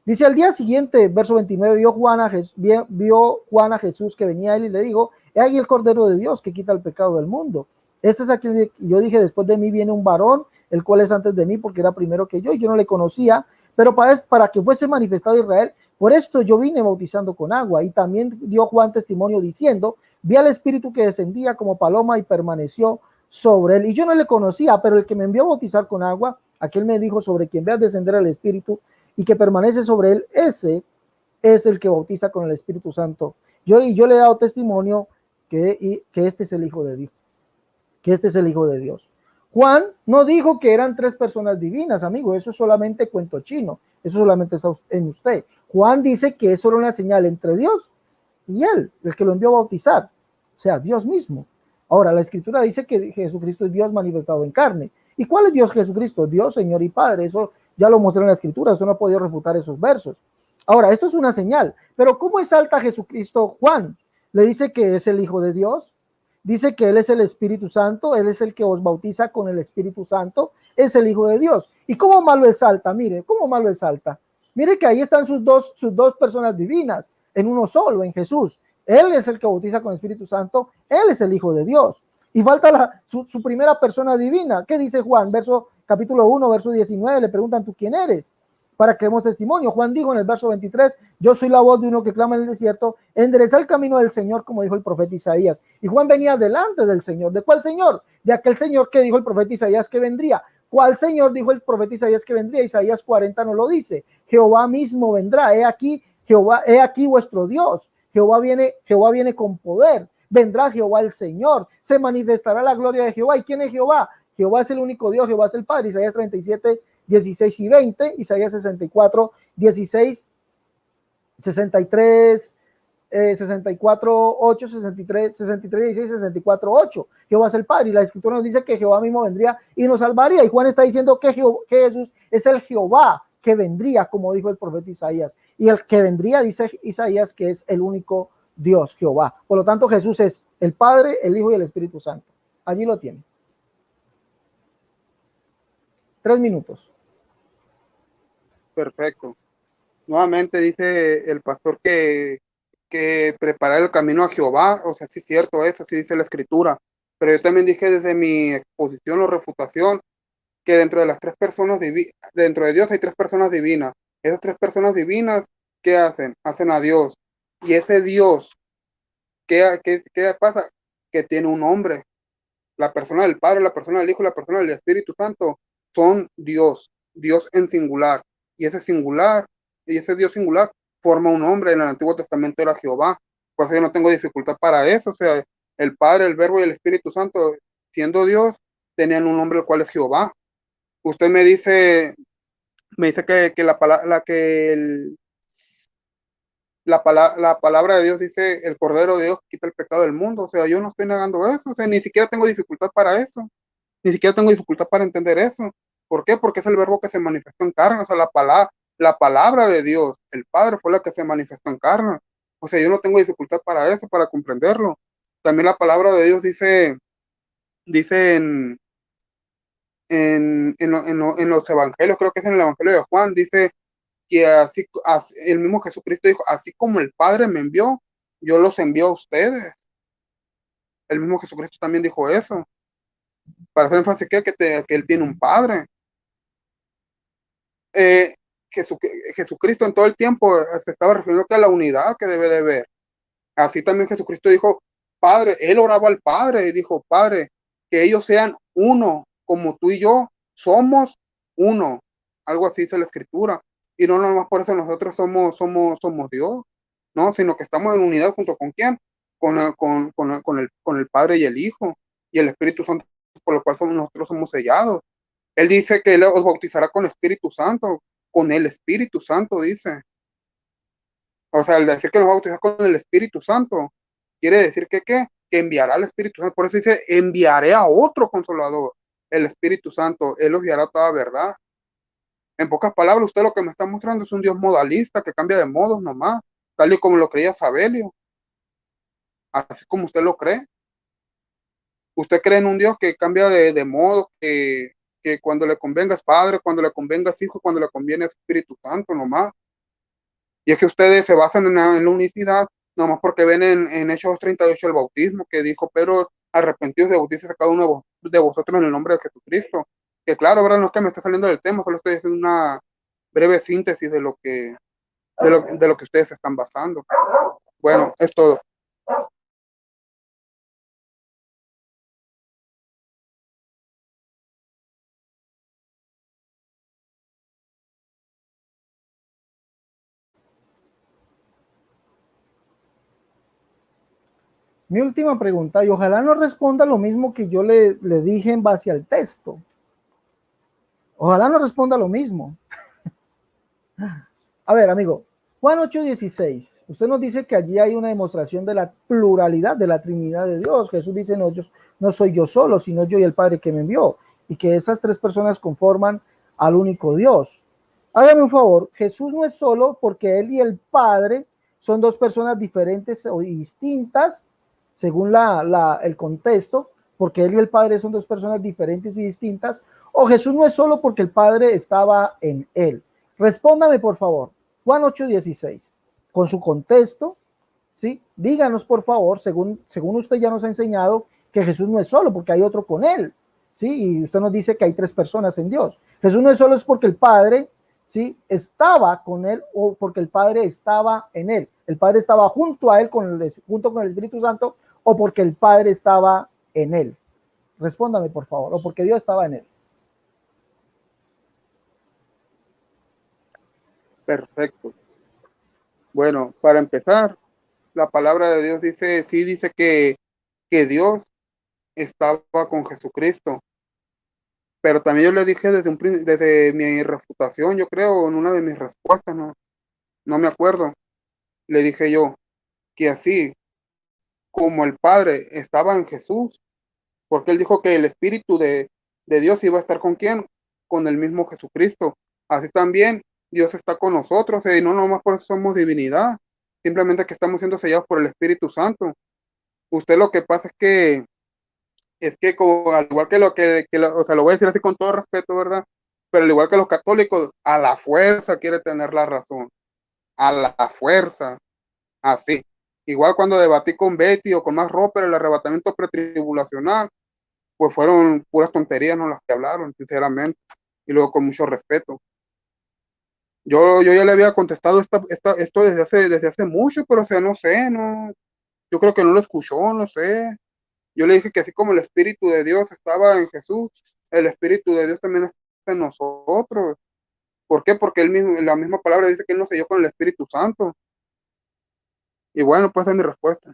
Dice, al día siguiente, verso 29, vio Juan a Jesús que venía a él y le dijo, he ahí el Cordero de Dios que quita el pecado del mundo. Este es aquel, yo dije, después de mí viene un varón, el cual es antes de mí porque era primero que yo, y yo no le conocía, pero para que fuese manifestado Israel, por esto yo vine bautizando con agua. Y también dio Juan testimonio diciendo, vi al Espíritu que descendía como paloma y permaneció sobre él. Y yo no le conocía, pero el que me envió a bautizar con agua, aquel me dijo, sobre quien veas descender al Espíritu y que permanece sobre él, ese es el que bautiza con el Espíritu Santo. Yo le he dado testimonio que este es el Hijo de Dios, que este es el Hijo de Dios. Juan no dijo que eran tres personas divinas, amigo, eso es solamente cuento chino, eso solamente está en usted. Juan dice que eso era una señal entre Dios y él, el que lo envió a bautizar, o sea, Dios mismo. Ahora, la Escritura dice que Jesucristo es Dios manifestado en carne. ¿Y cuál es Dios Jesucristo? Dios, Señor y Padre. Eso ya lo mostré en la Escritura, eso no ha podido refutar esos versos. Ahora, esto es una señal, pero ¿cómo exalta a Jesucristo Juan? Le dice que es el Hijo de Dios, dice que Él es el Espíritu Santo, Él es el que os bautiza con el Espíritu Santo, es el Hijo de Dios. ¿Y cómo más lo exalta? Mire, ¿cómo más lo exalta? Mire que ahí están sus dos personas divinas, en uno solo, en Jesús. Él es el que bautiza con el Espíritu Santo, Él es el Hijo de Dios. Y falta su primera persona divina. ¿Qué dice Juan? Capítulo 1, verso 19, le preguntan, ¿tú quién eres? Para que demos testimonio. Juan dijo en el verso 23, yo soy la voz de uno que clama en el desierto, endereza el camino del Señor, como dijo el profeta Isaías. Y Juan venía delante del Señor. ¿De cuál Señor? De aquel Señor que dijo el profeta Isaías que vendría. ¿Cuál Señor dijo el profeta Isaías que vendría? Isaías 40 no lo dice. Jehová mismo vendrá. He aquí, Jehová, he aquí vuestro Dios. Jehová viene con poder. Vendrá Jehová el Señor. Se manifestará la gloria de Jehová. ¿Y quién es Jehová? Jehová es el único Dios, Jehová es el Padre. Isaías 37, 16 y 20, Isaías 64, 16, 63, 64, 8, 63, 63, 16, 64, 8. Jehová es el Padre. Y la Escritura nos dice que Jehová mismo vendría y nos salvaría. Y Juan está diciendo que Jesús es el Jehová que vendría, como dijo el profeta Isaías. Y el que vendría, dice Isaías, que es el único Dios, Jehová. Por lo tanto, Jesús es el Padre, el Hijo y el Espíritu Santo. Allí lo tiene. 3 minutos. Perfecto. Nuevamente dice el pastor que preparar el camino a Jehová, o sea, sí es cierto eso, sí dice la Escritura, pero yo también dije desde mi exposición o refutación que dentro de las tres personas dentro de Dios hay tres personas divinas. Esas tres personas divinas, ¿qué hacen? Hacen a Dios. Y ese Dios, ¿qué pasa? Que tiene un nombre. La persona del Padre, la persona del Hijo, la persona del Espíritu Santo son Dios, Dios en singular. Y ese singular, y ese Dios singular forma un nombre. En el Antiguo Testamento era Jehová. Por eso yo no tengo dificultad para eso. O sea, el Padre, el Verbo y el Espíritu Santo, siendo Dios, tenían un nombre el cual es Jehová. Usted me dice que la palabra de Dios dice el Cordero de Dios quita el pecado del mundo. O sea, yo no estoy negando eso. O sea, ni siquiera tengo dificultad para eso. Ni siquiera tengo dificultad para entender eso. ¿Por qué? Porque es el verbo que se manifestó en carne, o sea, la palabra de Dios, el Padre fue la que se manifestó en carne. O sea, yo no tengo dificultad para eso, para comprenderlo. También la palabra de Dios dice en los evangelios, creo que es en el evangelio de Juan, dice que así el mismo Jesucristo dijo, así como el Padre me envió, yo los envío a ustedes. El mismo Jesucristo también dijo eso, para hacer énfasis que él tiene un Padre. Eh, Jesucristo en todo el tiempo se estaba refiriendo a la unidad que debe de haber. Así también Jesucristo dijo, Padre, él oraba al Padre y dijo, Padre, que ellos sean uno, como tú y yo somos uno. Algo así dice la Escritura. Y no nomás por eso nosotros somos Dios, no, sino que estamos en unidad junto con quién, con el Padre y el Hijo y el Espíritu Santo, por lo cual nosotros somos sellados. Él dice que él os bautizará con el Espíritu Santo, con el Espíritu Santo, dice. O sea, el decir que nos va a bautizar con el Espíritu Santo, quiere decir que ¿qué? Que enviará al Espíritu Santo. Por eso dice, enviaré a otro consolador, el Espíritu Santo. Él os guiará toda verdad. En pocas palabras, usted lo que me está mostrando es un Dios modalista que cambia de modos nomás, tal y como lo creía Sabelio. Así como usted lo cree. Usted cree en un Dios que cambia de modos, que cuando le convenga es Padre, cuando le convenga es Hijo, cuando le conviene es Espíritu Santo nomás. Y es que ustedes se basan en la unicidad, nomás porque ven en Hechos 38 el bautismo, que dijo, pero arrepentidos de bautizarse cada uno de vosotros en el nombre de Jesucristo. Que claro, ¿verdad? No es que me esté saliendo del tema, solo estoy haciendo una breve síntesis de lo que ustedes se están basando. Bueno, es todo. Mi última pregunta, y ojalá no responda lo mismo que yo le dije en base al texto. Ojalá no responda lo mismo. A ver, amigo, Juan 8:16. Usted nos dice que allí hay una demostración de la pluralidad de la Trinidad de Dios. Jesús dice, no, no soy yo solo, sino yo y el Padre que me envió. Y que esas tres personas conforman al único Dios. Hágame un favor, Jesús no es solo porque él y el Padre son dos personas diferentes o distintas, según el contexto, porque él y el Padre son dos personas diferentes y distintas, o Jesús no es solo porque el Padre estaba en él. Respóndame, por favor. Juan 8:16, con su contexto, ¿sí? Díganos, por favor, según usted ya nos ha enseñado, que Jesús no es solo, porque hay otro con él, ¿sí? Y usted nos dice que hay tres personas en Dios. Jesús no es solo es porque el Padre, ¿sí? Estaba con él o porque el Padre estaba en él. El Padre estaba junto a él, junto con el Espíritu Santo, o porque el Padre estaba en él. Respóndame, por favor, o porque Dios estaba en él. Perfecto. Bueno, para empezar, la palabra de Dios dice que Dios estaba con Jesucristo. Pero también yo le dije desde mi refutación, yo creo, en una de mis respuestas, no me acuerdo, le dije yo que así como el Padre estaba en Jesús, porque él dijo que el Espíritu de Dios iba a estar con quién, con el mismo Jesucristo. Así también Dios está con nosotros, y no nomás por eso somos divinidad, simplemente que estamos siendo sellados por el Espíritu Santo. Usted lo que pasa es que como, al igual o sea, lo voy a decir así con todo respeto, ¿verdad? Pero al igual que los católicos, a la fuerza quiere tener la razón, a la fuerza, así. Igual cuando debatí con Betty o con más Roper el arrebatamiento pretribulacional, pues fueron puras tonterías, ¿no? Las que hablaron, sinceramente, y luego con mucho respeto. Yo ya le había contestado esto desde hace mucho, pero o sea, no sé, no, yo creo que no lo escuchó, no sé. Yo le dije que así como el Espíritu de Dios estaba en Jesús, el Espíritu de Dios también está en nosotros. ¿Por qué? Porque él mismo, la misma palabra dice que él nos selló con el Espíritu Santo. Y bueno, pues esa es mi respuesta.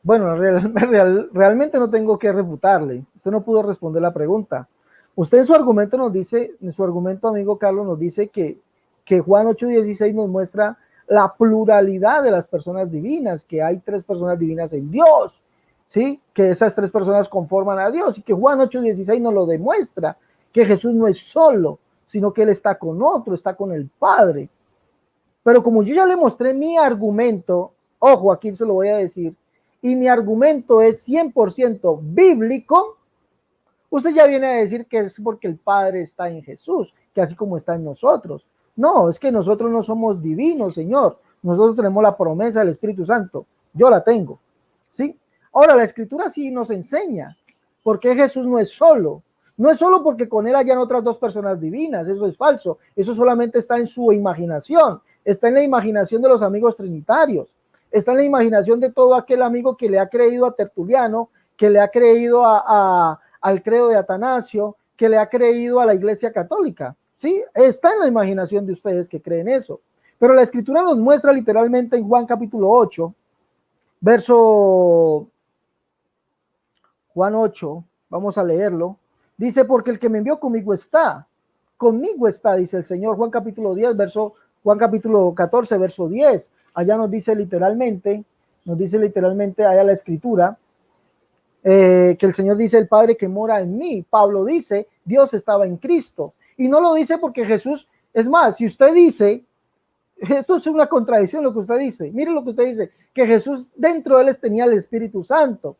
Bueno, realmente no tengo que refutarle. Usted no pudo responder la pregunta. Usted en su argumento nos dice, en su argumento, amigo Carlos, nos dice que que Juan 8:16 nos muestra la pluralidad de las personas divinas, que hay 3 personas divinas en Dios, ¿sí? Que esas 3 personas conforman a Dios y que Juan 8:16 nos lo demuestra, que Jesús no es solo, sino que Él está con otro, está con el Padre. Pero como yo ya le mostré mi argumento, ojo, aquí se lo voy a decir, y mi argumento es 100% bíblico, usted ya viene a decir que es porque el Padre está en Jesús, que así como está en nosotros. No, es que nosotros no somos divinos, Señor. Nosotros tenemos la promesa del Espíritu Santo. Yo la tengo, ¿sí? Ahora, la Escritura sí nos enseña por qué Jesús no es solo. No es solo porque con él hayan otras 2 personas divinas, eso es falso. Eso solamente está en su imaginación, está en la imaginación de los amigos trinitarios, está en la imaginación de todo aquel amigo que le ha creído a Tertuliano, que le ha creído al credo de Atanasio, que le ha creído a la Iglesia Católica, ¿sí? Está en la imaginación de ustedes que creen eso. Pero la Escritura nos muestra literalmente en Juan capítulo 8, verso Juan 8, vamos a leerlo. Dice, porque el que me envió conmigo está, dice el Señor. Juan capítulo 10, Juan capítulo 14, verso 10. Allá nos dice literalmente allá la Escritura, que el Señor dice, el Padre que mora en mí. Pablo dice, Dios estaba en Cristo. Y no lo dice porque Jesús, es más, si usted dice, esto es una contradicción lo que usted dice, mire lo que usted dice, que Jesús dentro de él tenía el Espíritu Santo.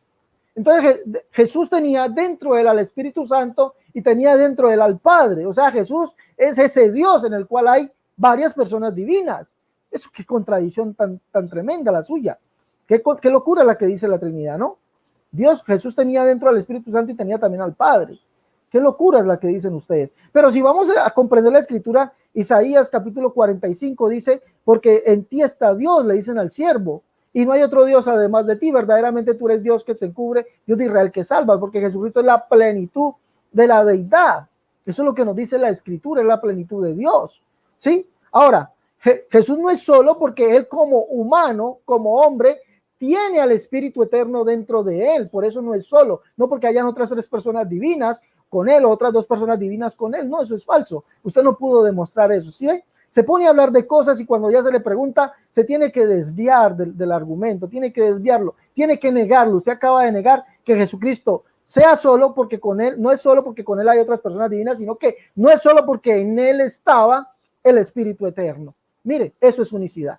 Entonces Jesús tenía dentro de él al Espíritu Santo y tenía dentro de él al Padre. O sea, Jesús es ese Dios en el cual hay varias personas divinas. Eso qué contradicción tan tremenda la suya. Qué locura la que dice la Trinidad, ¿no? Jesús tenía dentro al Espíritu Santo y tenía también al Padre. Qué locura es la que dicen ustedes. Pero si vamos a comprender la Escritura, Isaías capítulo 45 dice, porque en ti está Dios, le dicen al siervo, y no hay otro Dios además de ti, verdaderamente tú eres Dios que se encubre, Dios de Israel que salva, porque Jesucristo es la plenitud de la deidad. Eso es lo que nos dice la Escritura, es la plenitud de Dios, ¿sí? Ahora, Jesús no es solo porque él como humano, como hombre, tiene al Espíritu Eterno dentro de él, por eso no es solo, no porque hayan otras 3 personas divinas con él o otras 2 personas divinas con él, no, eso es falso, usted no pudo demostrar eso, ¿sí ve? Se pone a hablar de cosas y cuando ya se le pregunta, se tiene que desviar del argumento, tiene que desviarlo, tiene que negarlo. Usted acaba de negar que Jesucristo sea solo porque con él, no es solo porque con él hay otras personas divinas, sino que no es solo porque en él estaba el Espíritu Eterno. Mire, eso es unicidad.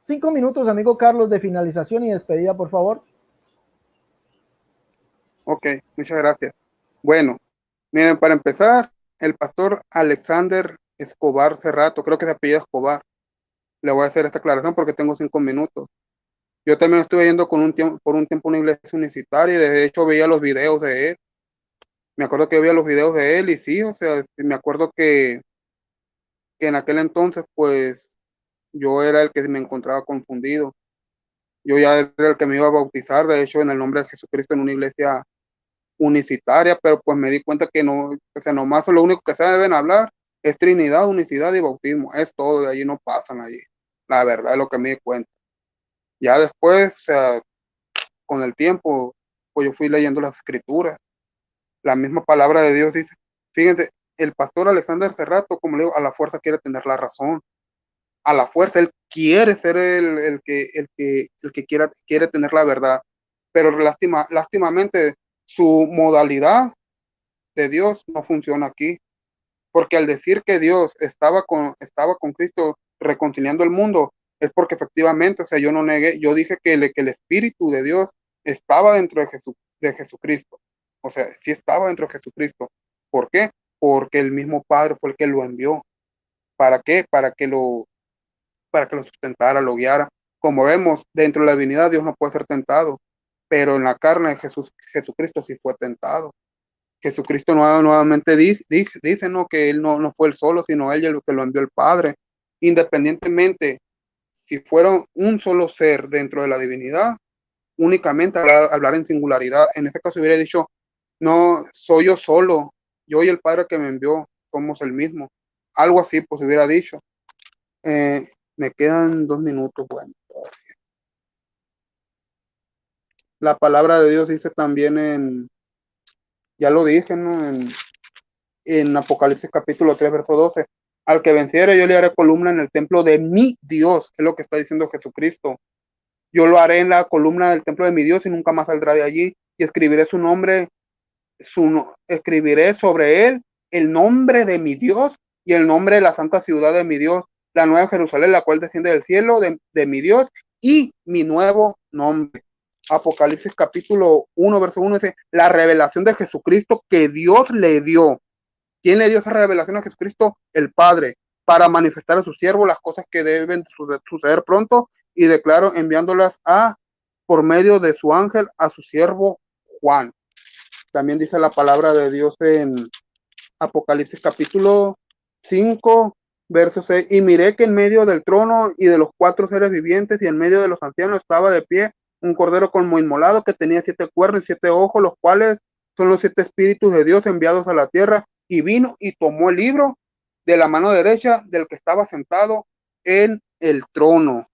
5 minutos, amigo Carlos, de finalización y despedida, por favor. Ok, muchas gracias. Bueno, miren, para empezar, el pastor Alexander Escobar Cerrato, creo que se apellida Escobar. Le voy a hacer esta aclaración porque tengo 5 minutos. Yo también estuve yendo por un tiempo a una iglesia unicitaria y de hecho veía los videos de él. Me acuerdo que veía los videos de él y sí, o sea, me acuerdo que en aquel entonces, pues, yo era el que me encontraba confundido. Yo ya era el que me iba a bautizar, de hecho, en el nombre de Jesucristo en una iglesia unicitaria, pero pues me di cuenta que no, o sea, nomás lo único que se deben hablar es Trinidad, unicidad y bautismo, es todo, de allí no pasan allí. La verdad es lo que me di cuenta. Ya después, o sea, con el tiempo, pues yo fui leyendo las escrituras. La misma palabra de Dios dice, fíjense, el pastor Alexander Cerrato, como le digo, a la fuerza quiere tener la razón. A la fuerza, él quiere ser el que quiere tener la verdad. Pero lástimamente, su modalidad de Dios no funciona aquí. Porque al decir que Dios estaba con Cristo reconciliando el mundo, es porque efectivamente, o sea, yo no negué, yo dije que el Espíritu de Dios estaba dentro de Jesucristo. O sea, sí estaba dentro de Jesucristo. ¿Por qué? Porque el mismo Padre fue el que lo envió. ¿Para qué? Para que lo sustentara, lo guiara. Como vemos, dentro de la divinidad Dios no puede ser tentado, pero en la carne Jesucristo sí fue tentado. Jesucristo nuevamente dice, ¿no? Que él no fue el solo, sino él el que lo envió el Padre. Independientemente, si fuera un solo ser dentro de la divinidad, únicamente hablar en singularidad. En este caso hubiera dicho, no, soy yo solo, yo y el Padre que me envió somos el mismo. Algo así, pues hubiera dicho. Me quedan 2 minutos, bueno. La palabra de Dios dice también ya lo dije, ¿no? en Apocalipsis capítulo 3, verso 12. Al que venciere, yo le haré columna en el templo de mi Dios, es lo que está diciendo Jesucristo. Yo lo haré en la columna del templo de mi Dios y nunca más saldrá de allí, y escribiré su nombre, escribiré sobre él el nombre de mi Dios y el nombre de la santa ciudad de mi Dios, la nueva Jerusalén, la cual desciende del cielo de mi Dios, y mi nuevo nombre. Apocalipsis capítulo 1, verso 1 dice, la revelación de Jesucristo que Dios le dio. ¿Quién le dio esa revelación a Jesucristo? El Padre, para manifestar a su siervo las cosas que deben suceder pronto, y declaró enviándolas por medio de su ángel a su siervo Juan. También dice la palabra de Dios en Apocalipsis capítulo 5, verso 6, y miré que en medio del trono y de los 4 seres vivientes y en medio de los ancianos estaba de pie un cordero como inmolado que tenía 7 cuernos y 7 ojos, los cuales son los 7 espíritus de Dios enviados a la tierra, y vino y tomó el libro de la mano derecha del que estaba sentado en el trono.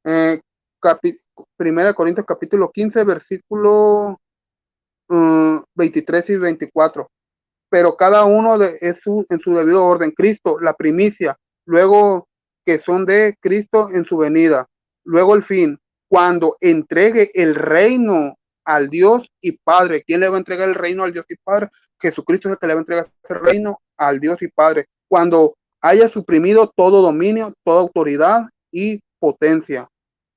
1 Corintios capítulo 15, versículo 23 y 24. Pero cada uno en su debido orden. Cristo, la primicia, luego que son de Cristo en su venida, luego el fin, cuando entregue el reino al Dios y Padre. ¿Quién le va a entregar el reino al Dios y Padre? Jesucristo es el que le va a entregar ese reino al Dios y Padre. Cuando haya suprimido todo dominio, toda autoridad y potencia.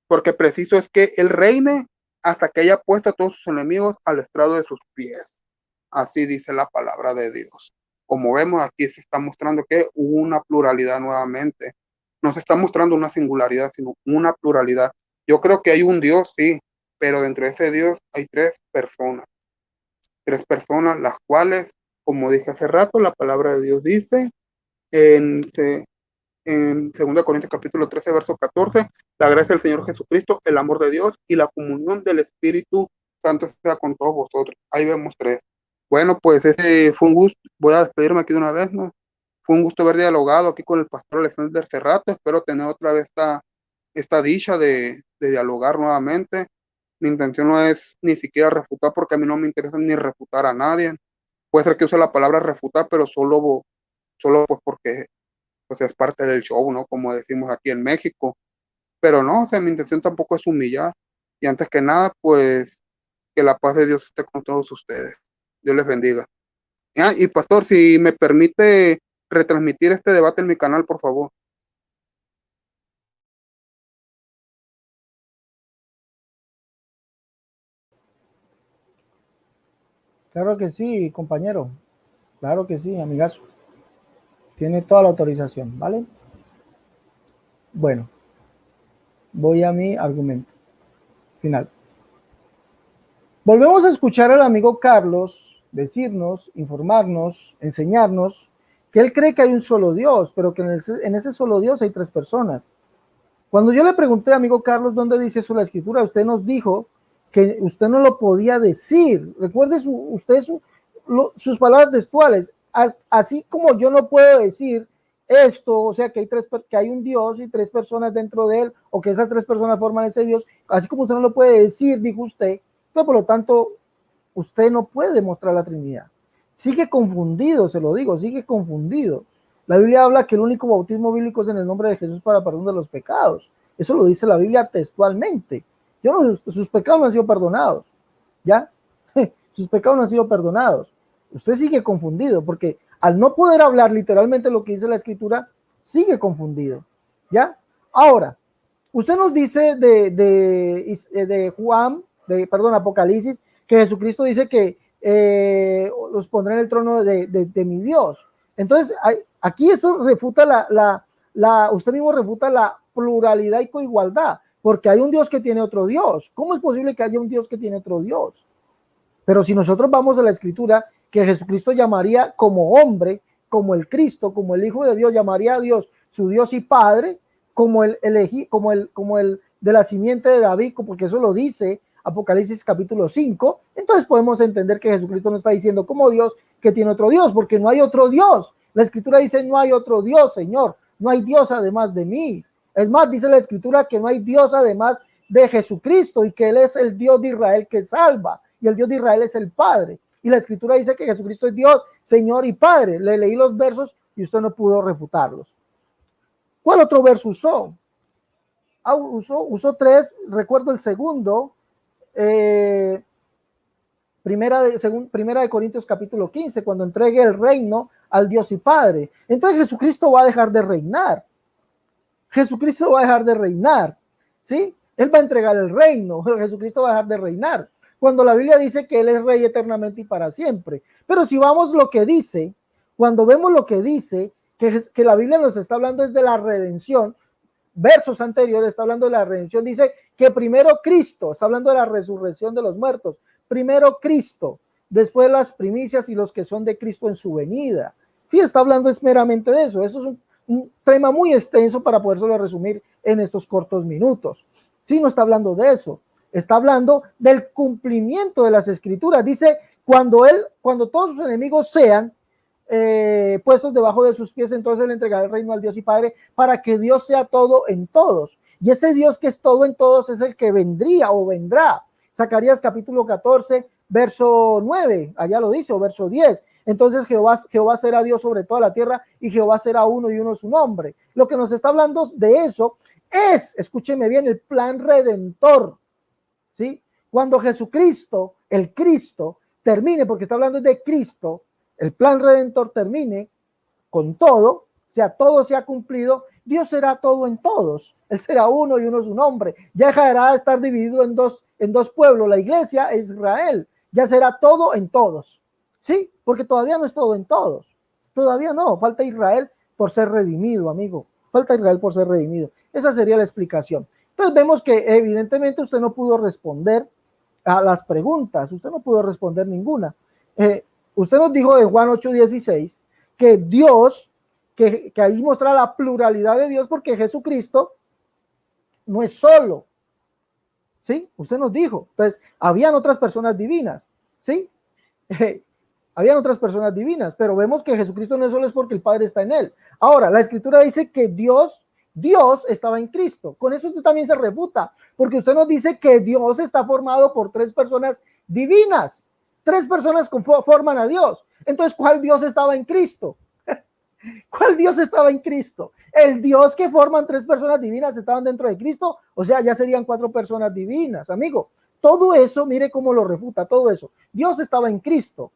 Porque preciso es que Él reine hasta que haya puesto a todos sus enemigos al estrado de sus pies. Así dice la palabra de Dios. Como vemos aquí se está mostrando que hubo una pluralidad nuevamente. No se está mostrando una singularidad, sino una pluralidad. Yo creo que hay un Dios, sí, pero dentro de ese Dios hay 3 personas. 3 personas, las cuales, como dije hace rato, la palabra de Dios dice en 2 Corintios capítulo 13, verso 14, la gracia del Señor Jesucristo, el amor de Dios y la comunión del Espíritu Santo sea con todos vosotros. Ahí vemos 3. Bueno, pues ese fue un gusto. Voy a despedirme aquí de una vez, ¿no? Fue un gusto haber dialogado aquí con el pastor Alexander Cerrato. Espero tener otra vez esta dicha de dialogar nuevamente. Mi intención no es ni siquiera refutar, porque a mí no me interesa ni refutar a nadie. Puede ser que use la palabra refutar, pero solo pues porque pues es parte del show, ¿no? Como decimos aquí en México. Pero no, o sea, mi intención tampoco es humillar. Y antes que nada, pues, que la paz de Dios esté con todos ustedes. Dios les bendiga. Y pastor, si me permite retransmitir este debate en mi canal, por favor. Claro que sí, compañero. Claro que sí, amigazo. Tiene toda la autorización, ¿vale? Bueno, voy a mi argumento final. Volvemos a escuchar al amigo Carlos decirnos, informarnos, enseñarnos que él cree que hay un solo Dios, pero que en ese solo Dios hay 3 personas. Cuando yo le pregunté, amigo Carlos, ¿dónde dice eso la escritura? Usted nos dijo que usted no lo podía decir. Recuerde sus palabras textuales. Así como yo no puedo decir esto, o sea, que hay un Dios y 3 personas dentro de él, o que esas 3 personas forman ese Dios, así como usted no lo puede decir, dijo usted, entonces, por lo tanto, usted no puede demostrar la Trinidad. Sigue confundido, se lo digo, sigue confundido. La Biblia habla que el único bautismo bíblico es en el nombre de Jesús para perdón de los pecados. Eso lo dice la Biblia textualmente. Sus pecados no han sido perdonados. ¿Ya? Sus pecados no han sido perdonados. Usted sigue confundido porque al no poder hablar literalmente lo que dice la Escritura, sigue confundido. ¿Ya? Ahora, usted nos dice de Juan, Apocalipsis, que Jesucristo dice que los pondré en el trono de mi Dios. Entonces, aquí esto refuta usted mismo refuta la pluralidad y coigualdad, porque hay un Dios que tiene otro Dios. ¿Cómo es posible que haya un Dios que tiene otro Dios? Pero si nosotros vamos a la Escritura, que Jesucristo llamaría como hombre, como el Cristo, como el Hijo de Dios, llamaría a Dios su Dios y Padre, como el de la simiente de David, porque eso lo dice Apocalipsis capítulo 5, entonces podemos entender que Jesucristo no está diciendo como Dios que tiene otro Dios, porque no hay otro Dios. La Escritura dice no hay otro Dios, Señor, no hay Dios además de mí. Es más, dice la Escritura que no hay Dios además de Jesucristo y que Él es el Dios de Israel que salva, y el Dios de Israel es el Padre. Y la escritura dice que Jesucristo es Dios, Señor y Padre. Le leí los versos y usted no pudo refutarlos. ¿Cuál otro verso usó? Usó tres, recuerdo el segundo, Primera de Corintios capítulo 15, cuando entregue el reino al Dios y Padre. Entonces Jesucristo va a dejar de reinar. Jesucristo va a dejar de reinar, ¿sí? Él va a entregar el reino. Jesucristo va a dejar de reinar. Cuando la Biblia dice que Él es rey eternamente y para siempre. Pero si vamos lo que dice, cuando vemos lo que dice, que la Biblia nos está hablando es de la redención, versos anteriores está hablando de la redención, dice que primero Cristo, está hablando de la resurrección de los muertos, primero Cristo, después las primicias y los que son de Cristo en su venida. Sí, está hablando es meramente de eso. Eso es un tema muy extenso para podérselo resumir en estos cortos minutos. Sí, no está hablando de eso. Está hablando del cumplimiento de las escrituras. Dice, cuando todos sus enemigos sean puestos debajo de sus pies, entonces Él entregará el reino al Dios y Padre, para que Dios sea todo en todos. Y ese Dios que es todo en todos es el que vendría o vendrá. Zacarías capítulo 14, verso 9, allá lo dice, o verso 10. Entonces Jehová será Dios sobre toda la tierra, y Jehová será uno y uno su nombre. Lo que nos está hablando de eso es, escúcheme bien, el plan redentor, ¿sí? Cuando Jesucristo, el Cristo, termine, porque está hablando de Cristo, el plan redentor termine con todo, o sea, todo se ha cumplido, Dios será todo en todos. Él será uno y uno su nombre. Ya dejará de estar dividido en dos pueblos, la iglesia e Israel. Ya será todo en todos. Sí, porque todavía no es todo en todos. Todavía no, falta Israel por ser redimido, amigo. Falta Israel por ser redimido. Esa sería la explicación. Entonces vemos que evidentemente usted no pudo responder a las preguntas. Usted no pudo responder ninguna. Usted nos dijo en Juan 8:16 que Dios, que ahí muestra la pluralidad de Dios, porque Jesucristo no es solo, ¿sí? Usted nos dijo. Entonces, habían otras personas divinas, ¿sí? Habían otras personas divinas, pero vemos que Jesucristo no es solo, es porque el Padre está en Él. Ahora, la Escritura dice que Dios estaba en Cristo. Con eso usted también se refuta, porque usted nos dice que Dios está formado por tres personas divinas. Tres personas forman a Dios. Entonces, ¿cuál Dios estaba en Cristo? ¿Cuál Dios estaba en Cristo? El Dios que forman tres personas divinas estaban dentro de Cristo, o sea, ya serían cuatro personas divinas, amigo. Todo eso, mire cómo lo refuta, todo eso. Dios estaba en Cristo.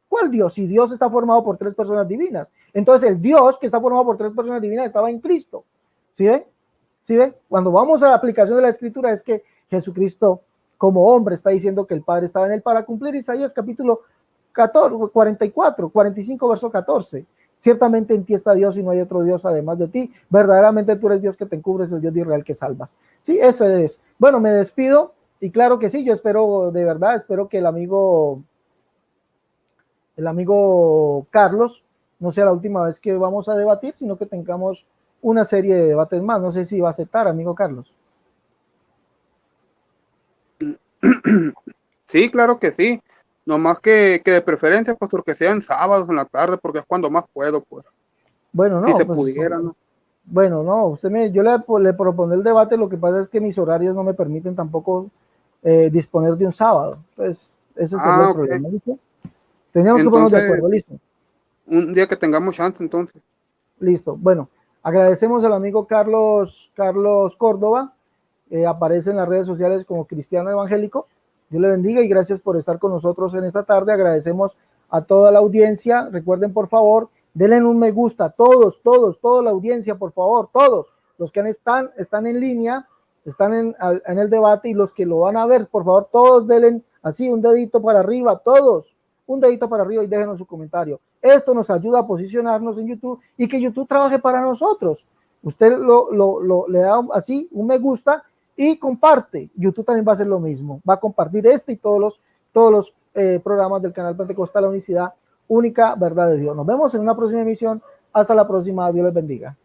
¿Cuál Dios? Si Dios está formado por tres personas divinas. Entonces, el Dios que está formado por tres personas divinas estaba en Cristo. ¿Sí ven? ¿Sí ven? Cuando vamos a la aplicación de la Escritura es que Jesucristo, como hombre, está diciendo que el Padre estaba en él para cumplir Isaías capítulo 45, verso 14. Ciertamente en ti está Dios y no hay otro Dios además de ti. Verdaderamente tú eres Dios que te encubres, el Dios de Israel que salvas. Sí, eso es. Bueno, me despido y claro que sí, yo espero, de verdad, espero que el amigo Carlos no sea la última vez que vamos a debatir, sino que tengamos una serie de debates más. No sé si va a aceptar, amigo Carlos. Sí, claro que sí. No más que de preferencia, pues, porque sean sábados en la tarde, porque es cuando más puedo, pues. Bueno, no. Si se pues, pudiera, ¿no? Bueno, no, yo le propondré el debate, lo que pasa es que mis horarios no me permiten tampoco disponer de un sábado. Pues ese sería el problema, ¿listo? Teníamos que ponernos de acuerdo, listo. Un día que tengamos chance, entonces. Listo, bueno, agradecemos al amigo Carlos Córdoba, aparece en las redes sociales como Cristiano Evangélico. Dios le bendiga y gracias por estar con nosotros en esta tarde. Agradecemos a toda la audiencia. Recuerden, por favor, denle un me gusta, toda la audiencia, por favor, todos los que están en línea, están en el debate, y los que lo van a ver, por favor, todos denle así un dedito para arriba, todos, un dedito para arriba y déjenos su comentario. Esto nos ayuda a posicionarnos en YouTube y que YouTube trabaje para nosotros. Usted le da así un me gusta y comparte. YouTube también va a hacer lo mismo, va a compartir y todos los programas del canal Pentecostal La Unicidad, única verdad de Dios. Nos vemos en una próxima emisión. Hasta la próxima. Dios les bendiga.